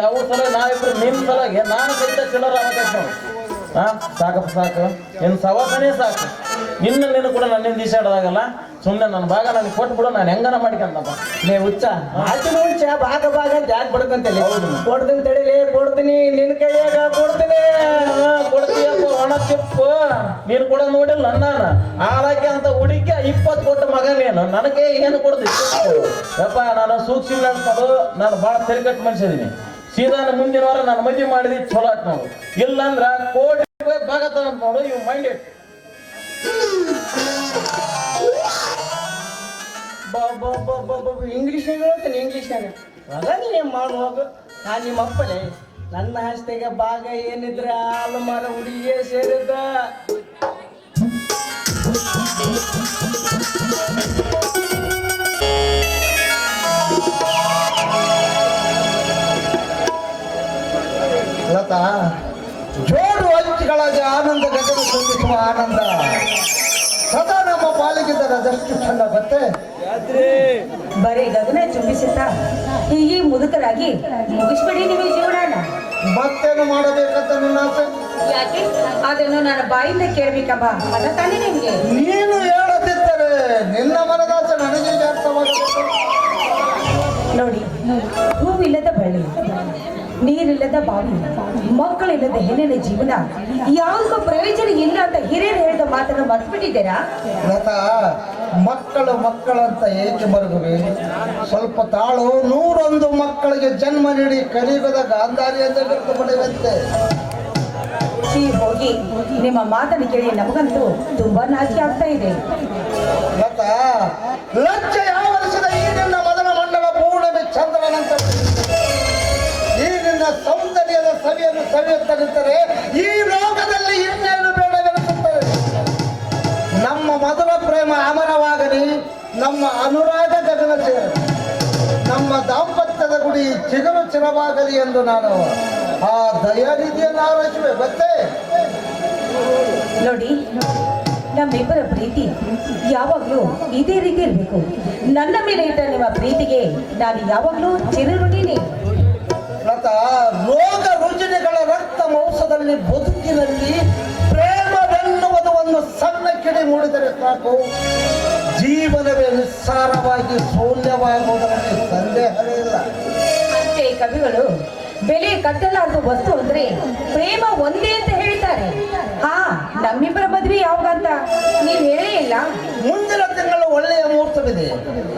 ಯಾವ ಸಲ ನಾವಿಬ್ರು ನಿಮ್ ಸಲಾಗೆ ನಾನು ಸಹಿತ ಚಿಲ್ಲರ ಆಗಬೇಕು. ಸಾಕಪ್ಪ ಸಾಕು, ನಿನ್ನ ಸವಾಸನೇ ಸಾಕು. ನಿನ್ನ ಕೂಡ ನನ್ನಿಂದ ಈಸಾಡೋದಾಗಲ್ಲ. ಸುಮ್ಮನೆ ನನ್ನ ಭಾಗ ನನಗೆ ಕೊಟ್ಬಿಡು, ನಾನು ಹೆಂಗನ ಮಾಡ್ಕೊಂಡಪ್ಪ. ನೀ ಹುಚ್ಚ ಮಾತಿನ ಹುಚ್ಚ ಭಾಗ ಅಂತ ಯಾಕೆ ಬಡ್ಕಂತೇಳಿ? ಕೊಡ್ತೀನಿ ತಡಿಲಿ, ಕೊಡ್ತೀನಿ ನಿನ್ನ ಕೈಯಾಗ ಕೊಡ್ತೀನಿ. ಕೊಡ್ತೀಯಪ್ಪ ಒಣ ಚಿಪ್ಪು. ನೀನು ಕೂಡ ನೋಡಿಲ್ಲ ನಾನು ಆಳಕ್ಕೆ ಅಂತ ಹುಡುಕಿ 20 ಕೊಟ್ಟ ಮಗ ನೀನು ನನಗೆ ಏನು ಕೊಡ್ತೀನಿ ಯಪ್ಪ. ನಾನು ಸೂಕ್ಷ್ಮ ಅನ್ಸೋದು, ನಾನು ಭಾಳ ತೆರಿಕಟ್ಟು ಮನುಷ್ಯದೀನಿ. ಸೀದಾ ಮುಂದಿನ ವಾರ ನಾನು ಮದುವೆ ಮಾಡಿದ್ವಿ, ಚಲೋ ಆಯ್ತು ನೋಡು. ಇಲ್ಲಂದ್ರ ಕೋಟಿ ರೂಪಾಯಿ ಭಾಗ ತಗೊಂಡ್ ನೋಡು. ಇವ್ ಮೈಂಡ್ ಇಂಗ್ಲೀಷ್ನಾಗ ಹೇಳ್ತೇನೆ, ಇಂಗ್ಲೀಷ್ನಾಗ ಅದ ನೀನು ಮಾಡು ಹೋಗು. ನಾನು ನಿಮ್ಮ ಅಪ್ಪಲೇ, ನನ್ನ ಆಸ್ತಿಗೆ ಭಾಗ ಏನಿದ್ರೆ ಹಾಲು ಮರ ಹುಡುಗಿಯೇ ಸೇರಿದ್ದ. ಲತಾ, ಜೋಡು ಹಂಚಿಗಳಾಗಿ ಆನಂದ ಗಗನ ತುಂಬಿಸುವ ಆನಂದ ಸದಾ ನಮ್ಮ ಪಾಲಿಗಿದ್ದರದಷ್ಟು ಚಂದ ಗೊತ್ತೇ. ಬರೀ ಗಗನ ಚುಂಬಿಸುತ್ತ ಹೀಗೆ ಮುದುಕರಾಗಿ ಮುಗಿಸ್ಬಿಡಿ ನಿಮಗೆ ಜೀವನ. ಮತ್ತೇನು ಮಾಡಬೇಕಂತ ನನ್ನ ಆಸೆ. ಯಾಕೆ ಅದನ್ನು ನನ್ನ ಬಾಯಿಂದ ಕೇಳಬೇಕಮ್ಮ, ಅದ ತಾನೇ ನಿಮ್ಗೆ. ನೀನು ಹೇಳದಿದ್ದರೆ ನಿನ್ನ ಮನದಾಸೆ ನನಗೆ ಅರ್ಥವಾಗಬೇಕು. ನೋಡಿ, ಹೂವಿಲ್ಲದ ಬಳ್ಳಿ, ನೀರಿಲ್ಲದ ಬಾವಿ, ಮಕ್ಕಳಿಲ್ಲದ ಹೆಣ್ಣಿನ ಜೀವನ ಯಾವುದಕ್ಕೂ ಪ್ರಯೋಜನ ಇಲ್ಲ ಅಂತ ಹಿರಿಯರು ಹೇಳಿದ ಮಾತನ್ನು ಮರ್ತ್ಬಿಟ್ಟಿದ್ದೀರಾ? ಲತಾ, ಮಕ್ಕಳಂತ ಏಕೆ ಮರುಗುವೆ? ಸ್ವಲ್ಪ ತಾಳು. 101 ಮಕ್ಕಳಿಗೆ ಜನ್ಮ ನೀಡಿ ಕಲಿಯುಗದ ಗಾಂಧಾರಿ ಅಂತ ಪಡೆಯುವಂತೆ. ಹೋಗಿ ನಿಮ್ಮ ಮಾತನ್ನು ಕೇಳಿ ನಮಗಂತೂ ತುಂಬಾ ನಾಚಿಕೆ ಆಗ್ತಾ ಇದೆ. ಲತಾ, ಲಜ್ಜೆ ಯಾವ ವರ್ಷದ ಈ ನಿನ್ನ ಮದನ ಮಂಡಲ ಪೂರ್ಣಮಿ ಚಂದ್ರನಂತ ಈ ನಿನ್ನ ಸೌಂದರ್ಯದ ಸವಿಯನ್ನು ಸವಿಯುತ್ತಲಿದ್ದರೆ ಈ ಲೋಕದಲ್ಲಿ ಇನ್ನೇನು ಬೇಡವೆನಿಸುತ್ತದೆ. ನಮ್ಮ ಮೊದಲ ಪ್ರೇಮ ಅಮರವಾಗಲಿ, ನಮ್ಮ ಅನುರಾಗ ಗಗನ ಸೇರಲಿ, ನಮ್ಮ ದಾಂಪತ್ಯದ ಗುಡಿ ಚಿಗುರು ಚಿರವಾಗಲಿ ಎಂದು ನಾನು ಆ ದಯಾನಿಧಿಯನ್ನು ಆಲೋಚಿಸುವೆ ಗೊತ್ತೇ. ನೋಡಿ, ನಮ್ಮಿಬ್ಬರ ಪ್ರೀತಿ ಯಾವಾಗಲೂ ಇದೇ ರೀತಿ ಇರಬೇಕು. ನನ್ನ ಮೇಲೆ ಇಟ್ಟ ನಿಮ್ಮ ಪ್ರೀತಿಗೆ ನಾನು ಯಾವಾಗಲೂ ಚಿರಋಣಿನೇ. ಲತಾ, ರೋಗ ರುಜಿನಗಳ ರಕ್ತ ಮಾಂಸದಲ್ಲಿ ಬದುಕಿನಲ್ಲಿ ಪ್ರೇಮವೆನ್ನುವುದು ಒಂದು ಸಣ್ಣ ಕಿಡಿ ಮೂಡಿದರೆ ಸಾಕು, ಜೀವನವೇ ನಿಸ್ಸಾರವಾಗಿ ಶೂನ್ಯವಾಗುವುದರಲ್ಲಿ ಸಂದೇಹವೇ ಇಲ್ಲ. ಅಂತೆ ಕವಿಗಳು ಬೆಲೆ ಕಟ್ಟಲಾರದ ವಸ್ತು ಅಂದ್ರೆ ಪ್ರೇಮ ಒಂದೇ ಅಂತ ಹೇಳ್ತಾರೆ. ನಮ್ಮಿಬ್ಬರ ಮದುವೆ ಯಾವಾಗಂತ ನೀವು ಹೇಳೇ ಇಲ್ಲ. ಮುಂದಿನ ತಿಂಗಳು ಒಳ್ಳೆಯ ಮುಹೂರ್ತವಿದೆ.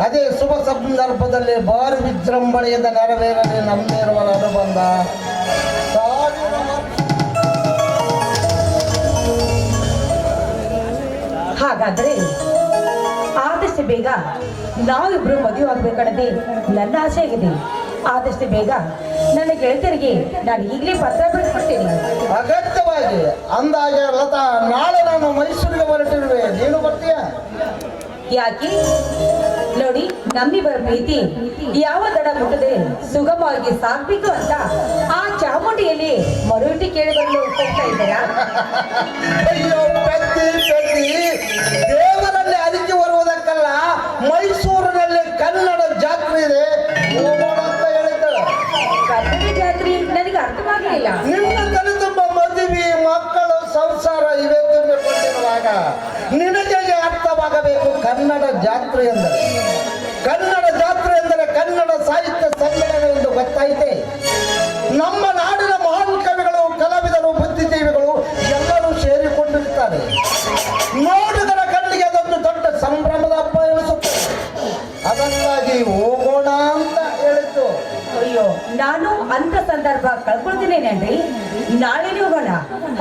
ಅದೇ ಶುಭ ಸಂದರ್ಭದಲ್ಲಿ ಭಾರಿ ವಿಜೃಂಭಣೆಯಿಂದ ನೆರವೇರಲಿ ನಮ್ಮಿರುವ ಅನುಬಂಧ. ಹಾಗಾದ್ರೆ ಆದಷ್ಟು ಬೇಗ ನಾವಿಬ್ರು ಮದುವೆ ಆಗ್ಬೇಕನ್ನೋದೇ ನನ್ನ ಆಸೆ ಆಗಿದೆ. ಆದಷ್ಟು ಬೇಗ ನನ್ನ ಗೆಳತಿಯರಿಗೆ ನಾನು ಈಗಲೇ ಪತ್ರ ಬರೆಸ್ಕೊಡ್ತೀನಿ. ಅಗತ್ಯವಾಗಿ ಅಂದಾಗೆ ಲತಾ, ನಾಳೆ ನಾನು ಮೈಸೂರಿಗೆ ಹೊರಟಿರುವೆ, ನೀನು ಬರ್ತೀಯಾ? ಯಾಕೆ ನೋಡಿ, ನಮ್ಮಿಬ್ಬರ ಪ್ರೀತಿ ಯಾವ ತಡ ಮುಟ್ಟದೆ ಸುಗಮವಾಗಿ ಸಾಗ್ಬೇಕು ಅಂತ ಆ ಚಾಮುಂಡಿಯಲ್ಲಿ ಮರುವಿಟಿ ಕೇಳಿ ಬರಲು ಹೋಗ್ತಾ ಇದ್ದೀರಾ? ಅಯ್ಯೋ ಪೆದ್ದಿ, ದೇವರಲ್ಲಿ ಅರಿಕೆ ಬರುವುದಕ್ಕಲ್ಲ, ಮೈಸೂರಿನಲ್ಲಿ ಕನ್ನಡ ಜಾತ್ರೆ ಇದೆ, ಹೋಗೋಣ ಅಂತ ಹೇಳಿದ್ದಳು. ಕನ್ನಡ ಜಾತ್ರೆ ನನಗೆ ಅರ್ಥವಾಗಲಿಲ್ಲ. ನಿನ್ನ ತಲೆ ತುಂಬ ಮದುವೆ, ಮಕ್ಕಳು, ಸಂಸಾರ ಇವೆ ತುಂಬಿಕೊಂಡಿರುವಾಗ ನಿನಗೆ ಅರ್ಥವಾಗಬೇಕು ಕನ್ನಡ ಜಾತ್ರೆ ಎಂದರೆ. ಕನ್ನಡ ಜಾತ್ರೆ ಎಂದರೆ ಕನ್ನಡ ಸಾಹಿತ್ಯ ಸಮ್ಮೇಳನ ಎಂದು ಗೊತ್ತಾಯಿತೆ. ನಮ್ಮ ನಾಡಿನ ಮಹಾನ್ ಕವಿಗಳು, ಕಲಾವಿದರು, ಬುದ್ಧಿಜೀವಿಗಳು ಎಲ್ಲರೂ ಸೇರಿಕೊಂಡಿರುತ್ತಾರೆ. ನೋಡಿದರ ಕಣ್ಣಿಗೆ ಅದೊಂದು ದೊಡ್ಡ ಸಂಭ್ರಮದ ಹಬ್ಬ ಎನಿಸುತ್ತದೆ. ಅದಕ್ಕಾಗಿ ಹೋಗೋಣ ಅಂತ ಹೇಳಿದ್ದು. ಅಯ್ಯೋ, ನಾನು ಅಂತ ಸಂದರ್ಭ ಕಳ್ಕೊಳ್ತೀನೇನ್ರಿ. ನಾಳೆನೇ ಹೋಗೋಣ.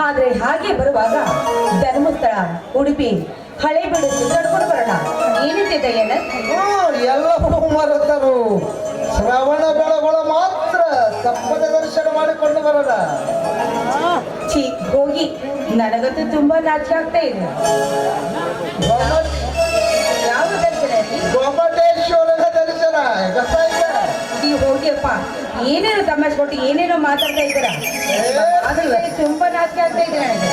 ಆದ್ರೆ ಹಾಗೆ ಬರುವಾಗ ಧರ್ಮಸ್ಥಳ, ಉಡುಪಿ, ಹಳೇಬೀಡು ಸುತ್ತಾಡ್ಕೊಂಡು ಬರೋಣ. ಏನಿದೆ ಏನ? ಎಲ್ಲವೂ ಮರೆತರು. ಶ್ರವಣ ಬೆಳಗೊಳ ಮಾತ್ರ ತಪ್ಪದ ದರ್ಶನ ಮಾಡಿಕೊಂಡು ಬರೋಣ. ಹೋಗಿ, ನನಗಂತೂ ತುಂಬಾ ನಾಚಿಕೆ ಆಗ್ತಾ ಇದೆ. ಯಾವ ದರ್ಶನ? ಗೊಮ್ಮಟೇಶ್ವರನ ದರ್ಶನ ಗೊತ್ತಾಯ್ತಾ? ನೀವು ಹೋಗಿಯಪ್ಪ, ಏನೇನೋ ತಮಾಷೆ ಕೊಟ್ಟು ಏನೇನೋ ಮಾತಾಡ್ತಾ ಇದ್ದೀರಾ. ಆದ್ರೆ ತುಂಬಾ ನಾಚಿಕೆ ಆಗ್ತಾ ಇದೆ ನನಗೆ.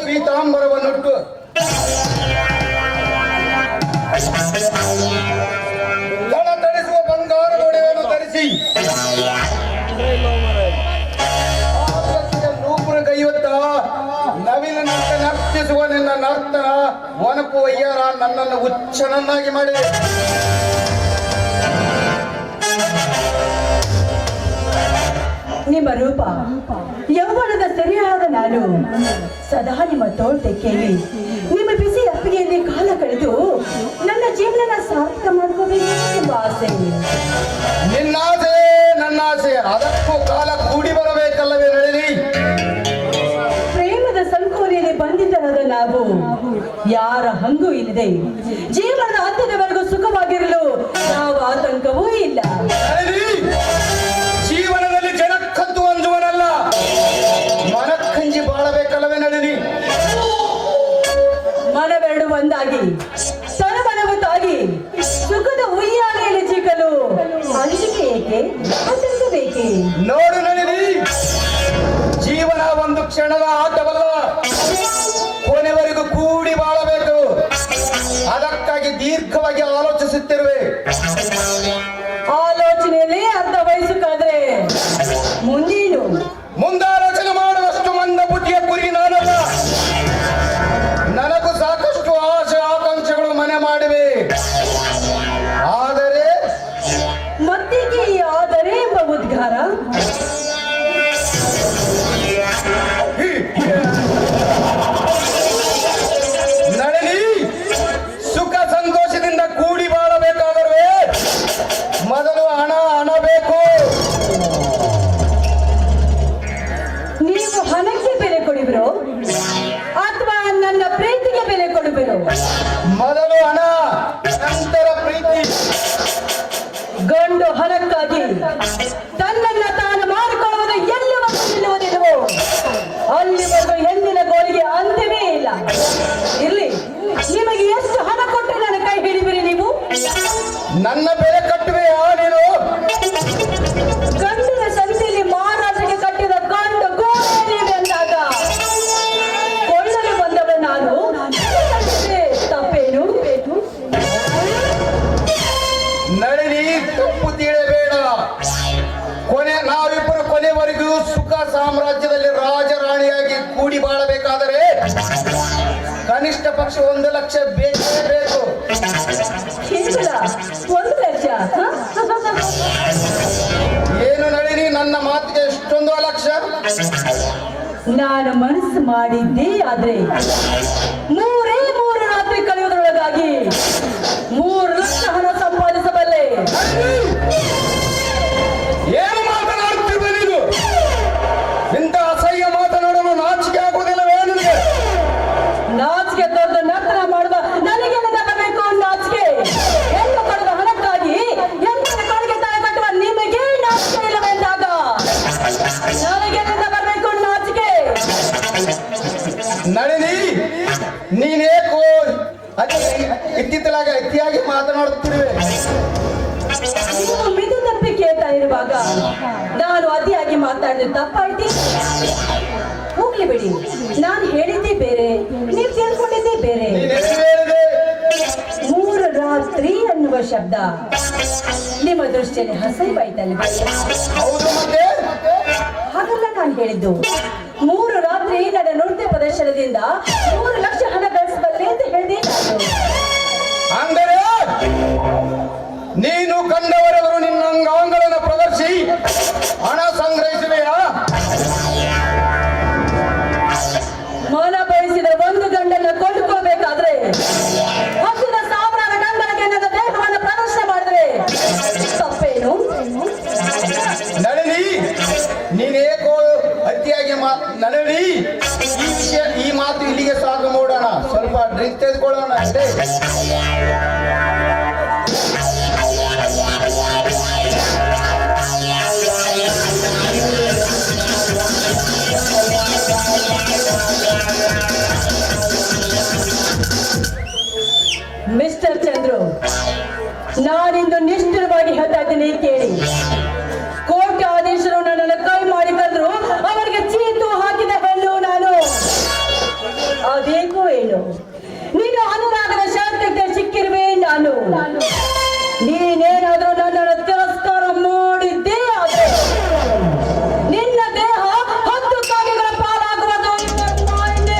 ಪೀತಾಂಬರವನ್ನುಟ್ಟು ತಳಿಸುವ ಬಂಗಾರದ ಒಡೆಯನ್ನು ಧರಿಸಿ ನೂಪುರ ಕೈಯುತ್ತ ನವಿಲಿನಂತೆ ನರ್ತಿಸುವ ನಿನ್ನ ನರ್ತನ ಒನಪು ಅಯ್ಯಾರ ನನ್ನನ್ನು ಹುಚ್ಚನನ್ನಾಗಿ ಮಾಡಿದೆ. ನಿಮ್ಮ ರೂಪ ಯೌವನದ ಸರಿಯಾದ ನಾನು ಸದಾ ನಿಮ್ಮ ತೋಳ್ತೆ ಕೇಳಿ ನಿಮ್ಮ ಬಿಸಿ ಅಪ್ಪಿಗೆಯಲ್ಲಿ ಕಾಲ ಕಳೆದು ನನ್ನ ಜೀವನ ಸಾರ್ಥಕ ಮಾಡ್ಕೋಬೇಕು ಎಂಬ ಆಸೆ. ನಿನ್ನ ಆಸೆ ನನ್ನ ಆಸೆ, ಅದಕ್ಕೂ ಕಾಲ ಕೂಡಿ ಬರಬೇಕಲ್ಲವೇ ನಳಿನಿ? ಪ್ರೇಮದ ಸಂಕೋಲೆಯಲ್ಲಿ ಬಂದಿದ್ದರಾದ ನಾವು ಯಾರ ಹಂಗೂ ಇಲ್ಲದೆ ಜೀವನದ ಅಂತ್ಯದವರೆಗೂ ಸುಖವಾಗಿರಲು ಯಾವ ಆತಂಕವೂ ಇಲ್ಲ. ಜೀವನದಲ್ಲಿ ಜನಕ್ಕಂತೂ ಅಂಜುವನಲ್ಲ, ಮನಕ್ಕಂಜಿ ಬಾಳಬೇಕಲ್ಲವೇ ನಳಿನಿ? ಮನವೆರಡು ಒಂದಾಗಿ ತನಮನವು ತಾಗಿ ಸುಖದ ಉಯ್ಯಾಲೆಯಲ್ಲಿ ಚಿಕ್ಕಲು ಅಂಜಿಕೆ ಏಕೆ, ಆತಂಕ ಬೇಕೆ? ನೋಡು ನಳಿನಿ, ಜೀವನ ಒಂದು ಕ್ಷಣದ ಆಟವಲ್ಲ, ಕೊನೆವರೆಗೂ ಕೂಡಿ ಬಾಳಬೇಕು. ಅದಕ್ಕಾಗಿ ದೀರ್ಘವಾಗಿ ಆಲೋಚಿಸುತ್ತಿರುವೆ. ಆಲೋಚನೆಯಲ್ಲಿ ಅರ್ಧ ವಯಸ್ಸಕ್ಕಾದ್ರೆ ಮುಂದೇನು? ಮುಂದಾಲೋಚನೆ ಮಾಡುವಷ್ಟು ಮಂದ ಬುದ್ಧಿಯ ಕುರಿ ನಾನಲ್ಲ. ನನಗೂ ಸಾಕಷ್ಟು ಆಸೆ ಆಕಾಂಕ್ಷೆಗಳು ಮನೆ ಮಾಡಿವೆ. ಆದರೆ ಮತ್ತೀಗೆ ಈ ಆದರೆ ಎಂಬ ಉದ್ಗಾರ? ನಳಿನಿ, ಸುಖ ಸಂತೋಷದಿಂದ ಕೂಡಿ ಬಾಳಬೇಕಾದರೆ ಮೊದಲು ಹಣ ಬೇಕು. ನೀವು ಹಣಕ್ಕೆ ಬೆಲೆ ಕೊಡುವಿರೋ ಅಥವಾ ನನ್ನ ಪ್ರೀತಿಗೆ ಬೆಲೆ ಕೊಡುವಿರೋ? ಮೊದಲು ಹಣ, ನಂತರ ಪ್ರೀತಿ. ಗಂಡು ಹಣಕ್ಕಾಗಿ ತನ್ನನ್ನ ತಾನು ಮಾಡಿಕೊಳ್ಳುವುದು ಎಲ್ಲಿವರೆಗೂ ನಿಲ್ಲುವುದಿಲ್ಲವೋ ಅಲ್ಲಿವರೆಗೂ ಹೆಣ್ಣಿನ ಗೋಳಿಗೆ ಅಂತ್ಯವೇ ಇಲ್ಲ. ಇರ್ಲಿ, ನಿಮಗೆ ಎಷ್ಟು ಹಣ ಕೊಟ್ಟು ನನ್ನ ಕೈ ಹಿಡಿಬಿರಿ ನೀವು? ನನ್ನ ಬೆಲೆ ಕಟ್ಟುವೆಯಾ ನೀನು? ಗಂಡಿನ ಸಂತೆಯಲ್ಲಿ ಮಹಾರಾಜರಿಗೆ ಕಟ್ಟಿದ ಗಂಡು ಗೋಳಿವೆ ಅಂದಾಗ ಕೊಳ್ಳಲು ಬಂದವ ನಾನು ತಪ್ಪೇನು? ನಳಿನಿ, ತಪ್ಪು ತಿಳಿಯಬೇಡ. ನಾವಿಬ್ಬರು ಕೊನೆವರೆಗೂ ಸುಖ ಸಾಮ್ರಾಜ್ಯದಲ್ಲಿ ರಾಜರಾಣಿಯಾಗಿ ಕೂಡಿ ಬಾಳಬೇಕಾದರೆ ಕನಿಷ್ಠ ಪಕ್ಷ 1 ಲಕ್ಷ ಬೇಕೇ ಬೇಕು. ಕೇವಲ 1 ಲಕ್ಷ? ಏನು ನಳಿನಿ, ನನ್ನ ಮಾತಿಗೆ ಎಷ್ಟೊಂದು ಲಕ್ಷ? ನಾನು ಮನಸ್ಸು ಮಾಡಿದ್ದೇ ಆದ್ರೆ 3 ರಾತ್ರಿ ಕಳೆಯುವುದರೊಳಗಾಗಿ 3 ಲಕ್ಷ ಹಣ ಸಂಪಾದಿಸಬಲ್ಲೆ. ಏನು ಮಾತನಾಡುತ್ತಿರುವ ನೀನು? ಇಂಥ ಅಸಹ್ಯ ಮಾತನಾಡಲು ನಾಚಿಕೆ ಆಗುವುದಿಲ್ಲವೇ ನಿನಗೆ? ನಾಚಿಕೆ ತೊರೆದು ನರ್ತನ ಮಾಡುವ ನನಗೆ ಬರಬೇಕು ನಾಚಿಕೆ? ಹೆಣ್ಣು ಕೊಡುವ ಹಣಕ್ಕಾಗಿ ಹೆಣ್ಣಿನ ಕೊಡುಗೆ ತಾಯಿ ಕಟ್ಟುವ ನಿಮಗೆ ನಾಚಿಕೆ ಇಲ್ಲವೆಂದಾಗ ನನಗೆ ಬರಬೇಕು ನಾಚಿಕೆ? ನಳಿನಿ, ನೀನೇಕೋ ಇತ್ತಿತ್ತಲಾಗ ಅತಿಯಾಗಿ ಮಾತನಾಡುತ್ತಿರುವೆ. ನೀವು ಮಿದು ತಪ್ಪಿ ಕೇಳ್ತಾ ಇರುವಾಗ ನಾನು ಅತಿಯಾಗಿ ಮಾತಾಡಿದ ತಪ್ಪಾಯ್ತಿ? ಹೋಗ್ಲಿ ಬಿಡಿ, ನಾನು ಹೇಳಿದ್ದೇ ಬೇರೆ, ನೀವು ತಿಳ್ಕೊಂಡಿದ್ದೇ ಬೇರೆ. ನೀನೇನು ಹೇಳಿದೆ? 3 ರಾತ್ರಿ ಅನ್ನುವ ಶಬ್ದ ನಿಮ್ಮ ದೃಷ್ಟಿಯಲ್ಲಿ ಹಸೈವಾಯ್ತಲ್ವೇ? ಹೌದು, ಮತ್ತೆ ಹಾಗಲ್ಲ ನಾನು ಹೇಳಿದ್ದು. 3 ರಾತ್ರಿ ನನ್ನ ನೃತ್ಯ ಪ್ರದರ್ಶನದಿಂದ 3 ಲಕ್ಷ ಹಣ ಗಳಿಸಬಲ್ಲೆ ಅಂತ ಹೇಳಿದೆ ನಾನು. ಅಂದರೆ ನೀನು ಕಂಡವರೆವರು ನಿನ್ನ ಅಂಗಾಂಗಗಳನ್ನು ಪ್ರದರ್ಶಿ ಹಣ ಸಂಗ್ರಹಿಸುವೆಯಾ? ಮನ ಬಯಸಿದ ಒಂದು ಗಂಡನ್ನ ಕೊಂಡುಕೊಳ್ಬೇಕಾದ್ರೆ ಹಸಿದ ಸಾವಿರಾರು ಗಂಡನಿಗೆ ನನ್ನ ದೇಹವನ್ನು ಪ್ರದರ್ಶನ ಮಾಡಿದ್ರೆ ತಪ್ಪೇನು? ನಳಿನಿ, ನೀನೇಕೋ ಅತಿಯಾಗಿ ನಳಿನಿ, ಈ ವಿಷಯ, ಈ ಮಾತು ಇಲ್ಲಿಗೆ ಸಾಕು. ನೋಡೋಣ, ಸ್ವಲ್ಪ ಡ್ರಿಂಕ್ ತೆಗೆದುಕೊಳ್ಳೋಣ ಅಷ್ಟೇ. ಮಿಸ್ಟರ್ ಚಂದ್ರು, ನಾನಿಂದು ನಿಷ್ಠುರವಾಗಿ ಹೇಳ್ತಾ ಇದ್ದೀನಿ ಕೇಳಿ. ಕೋರ್ಟ್ ಆದೇಶರು ನನ್ನನ್ನು ಕೈ ಮಾಡಿ ತಂದ್ರು, ಅವರಿಗೆ ಚೀತು ಹಾಕಿದ ಹೆಣ್ಣು ನಾನು. ಅದೇಕೋ ಏನು ನೀನು ಅನುರಾಗದ ಶಾಂತಿಗೆ ಸಿಕ್ಕಿರುವೆ ನಾನು ನೀನೇನಾದ್ರೂ ನನ್ನನ್ನು ತಿರಸ್ಕಾರ ಮಾಡಿದ್ದೇ ಆದ್ರೆ ನಿನ್ನ ದೇಹ 10 ಕಾಗೆಗಳ ಪಾಲಾಗುವುದು ಇನ್ನೊಂದೇ.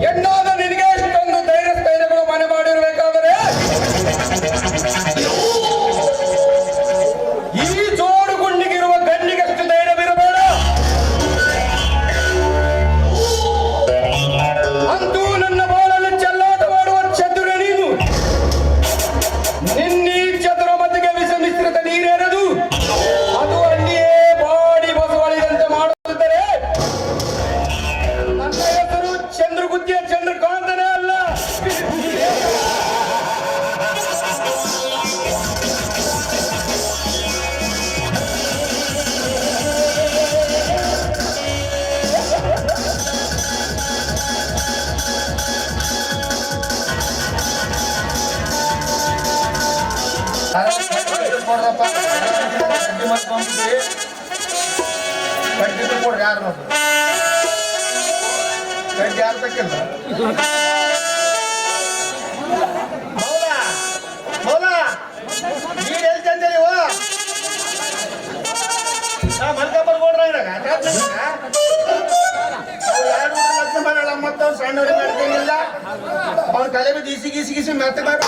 ಎನ್ನಾದ ನಿನಗೆ ಇಷ್ಟೊಂದು ಧೈರ್ಯ ಸ್ಥೈರ್ಯಗಳು ಮನೆ ಮಾಡಿರ್ಬೇಕಾದರೆ ಈ ಜೋಡು ಗುಂಡಿಗಿರುವ ಗಂಡಿಗಷ್ಟು ಧೈರ್ಯವಿರಬೇಡ. ಅಂತೂ ನನ್ನ ಬಾಳಲ್ಲಿ ಚೆಲ್ಲಾಟ ಮಾಡುವ ಚತುರ ನೀನು. ನಿನ್ನೀ ಚತುರ ಮತಿಗೆ ವಿಷ ಮಿಶ್ರಿತ ನೀರೆರೆದು ಅದು ಅಲ್ಲಿಯೇ ಬಾಡಿ ಬಸವಳಿದಂತೆ ಮಾಡುತ್ತಿದ್ದರೆ ನನ್ನ ಹೆಸರು ಚಂದ್ರಗುತ್ತಿಯ ಚಂದ್ರಕಾಂತನೇ ಅಲ್ಲ. ಕೊಡ್ರಿ ಯಾರು ಯಾರು ತಕ್ಕಿಲ್ಲ ಮೌಲ ನೀರು ಎಲ್ಲಿ ತಂದೆ ನೀವು ಮಲ್ಕೊಂಬರ್ಕೊಡ್ರ ಎರಡು ಲಗ್ನ ಮಾಡಲ್ಲ ಮತ್ತೆ ಅವ್ರು ಸಣ್ಣವ್ರಿಗೆ ಮಾಡ್ತೇನಿಲ್ಲ ಅವ್ರ ಕಲೆ ಬಿದ್ದು ಇಸಿ ಗೀಸಿ ಗೀಸಿ ಮೆತ್ತ ಮಾಡಿ